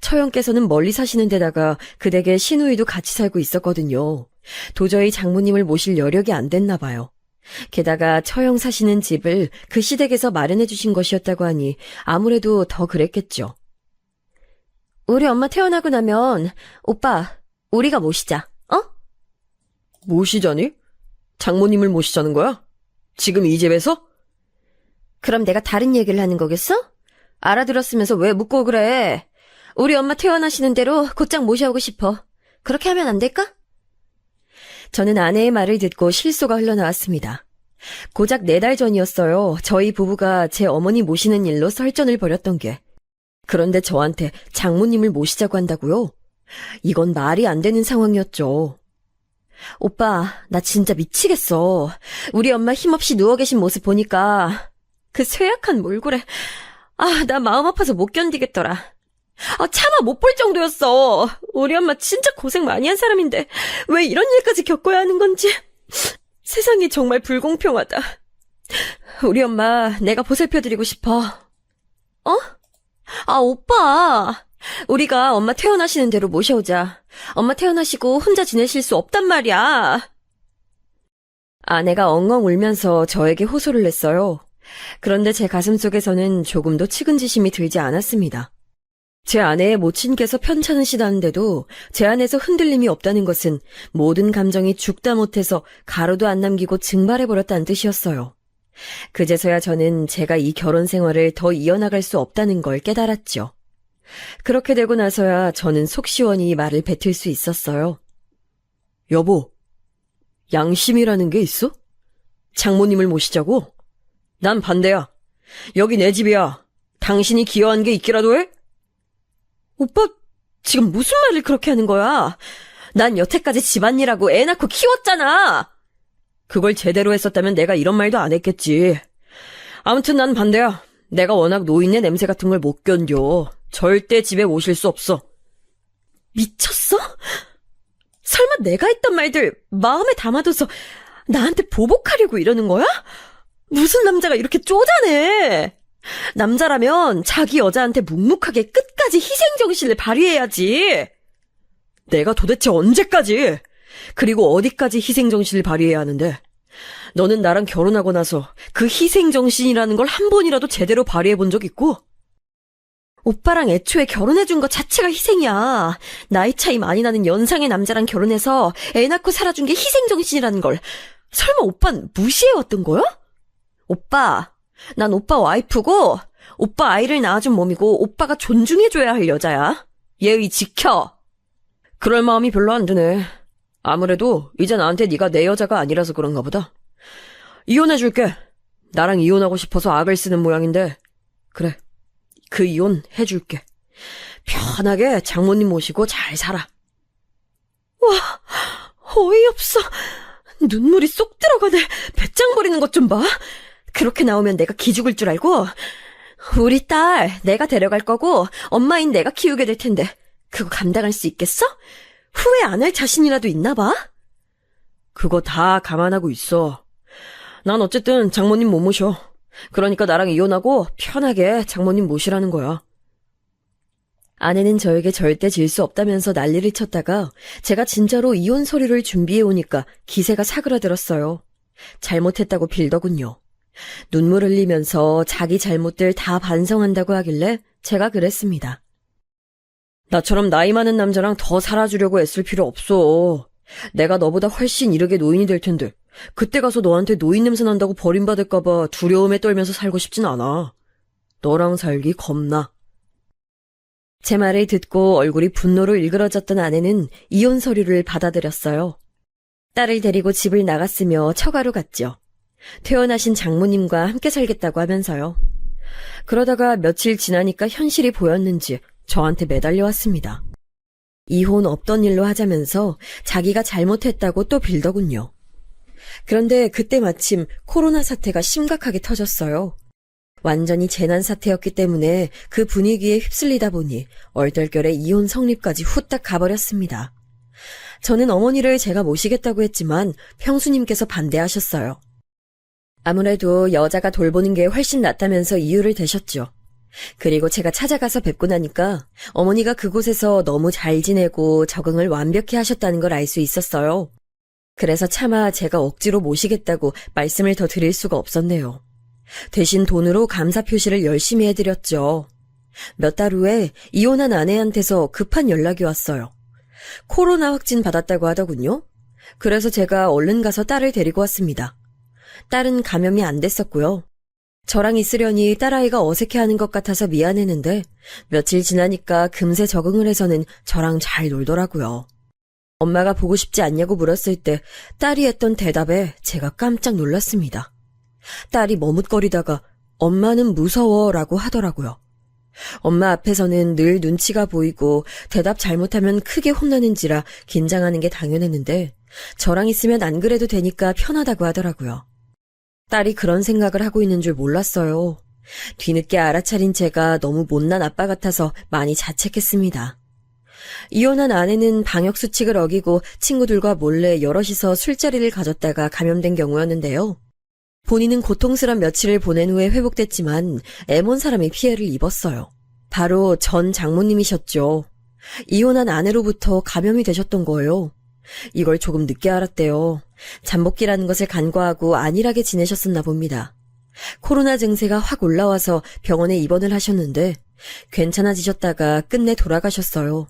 처형께서는 멀리 사시는 데다가 그 댁에 시누이도 같이 살고 있었거든요. 도저히 장모님을 모실 여력이 안 됐나 봐요. 게다가 처형 사시는 집을 그 시댁에서 마련해 주신 것이었다고 하니 아무래도 더 그랬겠죠. 우리 엄마 태어나고 나면 오빠, 우리가 모시자, 어? 모시자니? 장모님을 모시자는 거야? 지금 이 집에서? 그럼 내가 다른 얘기를 하는 거겠어? 알아들었으면서 왜 묻고 그래? 우리 엄마 태어나시는 대로 곧장 모셔오고 싶어. 그렇게 하면 안 될까? 저는 아내의 말을 듣고 실소가 흘러나왔습니다. 고작 4달 전이었어요. 저희 부부가 제 어머니 모시는 일로 설전을 벌였던 게. 그런데 저한테 장모님을 모시자고 한다고요? 이건 말이 안 되는 상황이었죠. 오빠, 나 진짜 미치겠어. 우리 엄마 힘없이 누워 계신 모습 보니까 그 쇠약한 몰골에 나 마음 아파서 못 견디겠더라. 차마 못 볼 정도였어. 우리 엄마 진짜 고생 많이 한 사람인데 왜 이런 일까지 겪어야 하는 건지. 세상이 정말 불공평하다. 우리 엄마 내가 보살펴드리고 싶어. 오빠. 우리가 엄마 태어나시는 대로 모셔오자. 엄마 태어나시고 혼자 지내실 수 없단 말이야. 아내가 엉엉 울면서 저에게 호소를 했어요. 그런데 제 가슴속에서는 조금도 측은지심이 들지 않았습니다. 제 아내의 모친께서 편찮으시다는데도 제 안에서 흔들림이 없다는 것은 모든 감정이 죽다 못해서 가루도 안 남기고 증발해버렸다는 뜻이었어요. 그제서야 저는 제가 이 결혼 생활을 더 이어나갈 수 없다는 걸 깨달았죠. 그렇게 되고 나서야 저는 속 시원히 말을 뱉을 수 있었어요. 여보, 양심이라는 게 있어? 장모님을 모시자고? 난 반대야. 여기 내 집이야. 당신이 기여한 게 있기라도 해? 오빠, 지금 무슨 말을 그렇게 하는 거야? 난 여태까지 집안일하고 애 낳고 키웠잖아. 그걸 제대로 했었다면 내가 이런 말도 안 했겠지. 아무튼 난 반대야. 내가 워낙 노인네 냄새 같은 걸 못 견뎌. 절대 집에 모실 수 없어. 미쳤어? 설마 내가 했던 말들 마음에 담아둬서 나한테 보복하려고 이러는 거야? 무슨 남자가 이렇게 쪼잔해? 남자라면 자기 여자한테 묵묵하게 끝까지 희생정신을 발휘해야지. 내가 도대체 언제까지? 그리고 어디까지 희생정신을 발휘해야 하는데? 너는 나랑 결혼하고 나서 그 희생정신이라는 걸 한 번이라도 제대로 발휘해 본 적 있고? 오빠랑 애초에 결혼해준 것 자체가 희생이야. 나이 차이 많이 나는 연상의 남자랑 결혼해서 애 낳고 살아준 게 희생정신이라는 걸 설마 오빤 무시해왔던 거야? 오빠, 난 오빠 와이프고 오빠 아이를 낳아준 몸이고 오빠가 존중해줘야 할 여자야. 예의 지켜. 그럴 마음이 별로 안 드네. 아무래도 이제 나한테 네가 내 여자가 아니라서 그런가 보다. 이혼해줄게. 나랑 이혼하고 싶어서 악을 쓰는 모양인데 그래, 그 이혼 해줄게. 편하게 장모님 모시고 잘 살아. 와, 어이없어. 눈물이 쏙 들어가네. 배짱 버리는 것 좀 봐. 그렇게 나오면 내가 기죽을 줄 알고? 우리 딸 내가 데려갈 거고 엄마인 내가 키우게 될 텐데 그거 감당할 수 있겠어? 후회 안 할 자신이라도 있나 봐? 그거 다 감안하고 있어. 난 어쨌든 장모님 못 모셔. 그러니까 나랑 이혼하고 편하게 장모님 모시라는 거야. 아내는 저에게 절대 질 수 없다면서 난리를 쳤다가 제가 진짜로 이혼 서류를 준비해 오니까 기세가 사그라들었어요. 잘못했다고 빌더군요. 눈물 흘리면서 자기 잘못들 다 반성한다고 하길래 제가 그랬습니다. 나처럼 나이 많은 남자랑 더 살아주려고 애쓸 필요 없어. 내가 너보다 훨씬 이르게 노인이 될 텐데 그때 가서 너한테 노인 냄새 난다고 버림받을까봐 두려움에 떨면서 살고 싶진 않아. 너랑 살기 겁나. 제 말을 듣고 얼굴이 분노로 일그러졌던 아내는 이혼 서류를 받아들였어요. 딸을 데리고 집을 나갔으며 처가로 갔죠. 퇴원하신 장모님과 함께 살겠다고 하면서요. 그러다가 며칠 지나니까 현실이 보였는지 저한테 매달려 왔습니다. 이혼 없던 일로 하자면서 자기가 잘못했다고 또 빌더군요. 그런데 그때 마침 코로나 사태가 심각하게 터졌어요. 완전히 재난 사태였기 때문에 그 분위기에 휩쓸리다 보니 얼떨결에 이혼 성립까지 후딱 가버렸습니다. 저는 어머니를 제가 모시겠다고 했지만 평수님께서 반대하셨어요. 아무래도 여자가 돌보는 게 훨씬 낫다면서 이유를 대셨죠. 그리고 제가 찾아가서 뵙고 나니까 어머니가 그곳에서 너무 잘 지내고 적응을 완벽히 하셨다는 걸 알 수 있었어요. 그래서 차마 제가 억지로 모시겠다고 말씀을 더 드릴 수가 없었네요. 대신 돈으로 감사 표시를 열심히 해드렸죠. 몇 달 후에 이혼한 아내한테서 급한 연락이 왔어요. 코로나 확진 받았다고 하더군요. 그래서 제가 얼른 가서 딸을 데리고 왔습니다. 딸은 감염이 안 됐었고요. 저랑 있으려니 딸아이가 어색해하는 것 같아서 미안했는데 며칠 지나니까 금세 적응을 해서는 저랑 잘 놀더라고요. 엄마가 보고 싶지 않냐고 물었을 때 딸이 했던 대답에 제가 깜짝 놀랐습니다. 딸이 머뭇거리다가 엄마는 무서워라고 하더라고요. 엄마 앞에서는 늘 눈치가 보이고 대답 잘못하면 크게 혼나는지라 긴장하는 게 당연했는데 저랑 있으면 안 그래도 되니까 편하다고 하더라고요. 딸이 그런 생각을 하고 있는 줄 몰랐어요. 뒤늦게 알아차린 제가 너무 못난 아빠 같아서 많이 자책했습니다. 이혼한 아내는 방역수칙을 어기고 친구들과 몰래 여럿이서 술자리를 가졌다가 감염된 경우였는데요. 본인은 고통스런 며칠을 보낸 후에 회복됐지만 애먼 사람이 피해를 입었어요. 바로 전 장모님이셨죠. 이혼한 아내로부터 감염이 되셨던 거예요. 이걸 조금 늦게 알았대요. 잠복기라는 것을 간과하고 안일하게 지내셨었나 봅니다. 코로나 증세가 확 올라와서 병원에 입원을 하셨는데 괜찮아지셨다가 끝내 돌아가셨어요.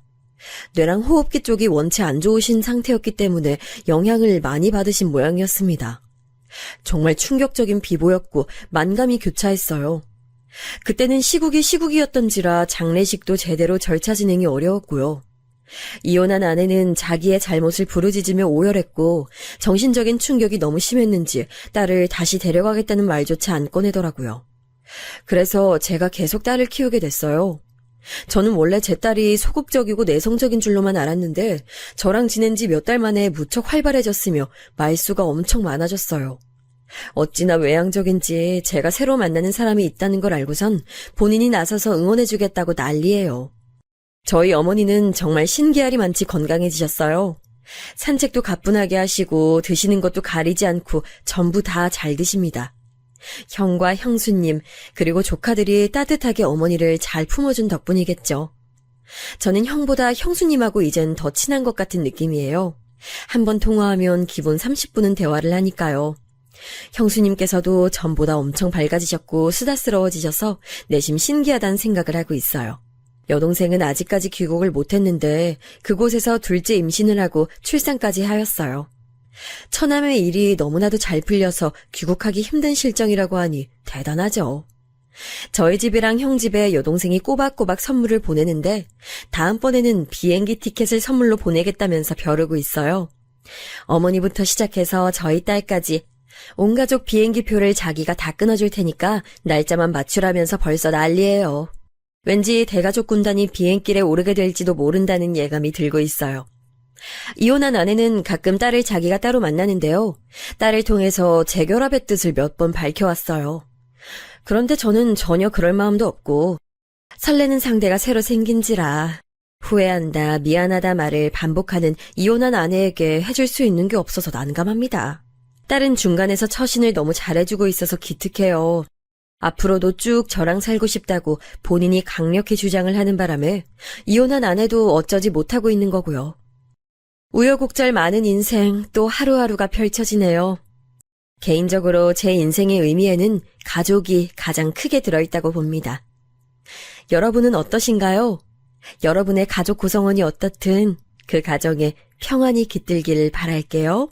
뇌랑 호흡기 쪽이 원체 안 좋으신 상태였기 때문에 영향을 많이 받으신 모양이었습니다. 정말 충격적인 비보였고 만감이 교차했어요. 그때는 시국이었던지라 장례식도 제대로 절차 진행이 어려웠고요. 이혼한 아내는 자기의 잘못을 부르짖으며 오열했고 정신적인 충격이 너무 심했는지 딸을 다시 데려가겠다는 말조차 안 꺼내더라고요. 그래서 제가 계속 딸을 키우게 됐어요. 저는 원래 제 딸이 소극적이고 내성적인 줄로만 알았는데 저랑 지낸 지 몇 달 만에 무척 활발해졌으며 말수가 엄청 많아졌어요. 어찌나 외향적인지 제가 새로 만나는 사람이 있다는 걸 알고선 본인이 나서서 응원해주겠다고 난리예요. 저희 어머니는 정말 신기하리 많지 건강해지셨어요. 산책도 가뿐하게 하시고 드시는 것도 가리지 않고 전부 다 잘 드십니다. 형과 형수님 그리고 조카들이 따뜻하게 어머니를 잘 품어준 덕분이겠죠. 저는 형보다 형수님하고 이젠 더 친한 것 같은 느낌이에요. 한번 통화하면 기본 30분은 대화를 하니까요. 형수님께서도 전보다 엄청 밝아지셨고 수다스러워지셔서 내심 신기하다는 생각을 하고 있어요. 여동생은 아직까지 귀국을 못했는데 그곳에서 둘째 임신을 하고 출산까지 하였어요. 처남의 일이 너무나도 잘 풀려서 귀국하기 힘든 실정이라고 하니 대단하죠. 저희 집이랑 형 집에 여동생이 꼬박꼬박 선물을 보내는데 다음번에는 비행기 티켓을 선물로 보내겠다면서 벼르고 있어요. 어머니부터 시작해서 저희 딸까지 온 가족 비행기 표를 자기가 다 끊어줄 테니까 날짜만 맞추라면서 벌써 난리예요. 왠지 대가족 군단이 비행길에 오르게 될지도 모른다는 예감이 들고 있어요. 이혼한 아내는 가끔 딸을 자기가 따로 만나는데요. 딸을 통해서 재결합의 뜻을 몇 번 밝혀왔어요. 그런데 저는 전혀 그럴 마음도 없고 설레는 상대가 새로 생긴지라 후회한다, 미안하다 말을 반복하는 이혼한 아내에게 해줄 수 있는 게 없어서 난감합니다. 딸은 중간에서 처신을 너무 잘해주고 있어서 기특해요. 앞으로도 쭉 저랑 살고 싶다고 본인이 강력히 주장을 하는 바람에 이혼한 아내도 어쩌지 못하고 있는 거고요. 우여곡절 많은 인생 또 하루하루가 펼쳐지네요. 개인적으로 제 인생의 의미에는 가족이 가장 크게 들어있다고 봅니다. 여러분은 어떠신가요? 여러분의 가족 구성원이 어떻든 그 가정에 평안이 깃들기를 바랄게요.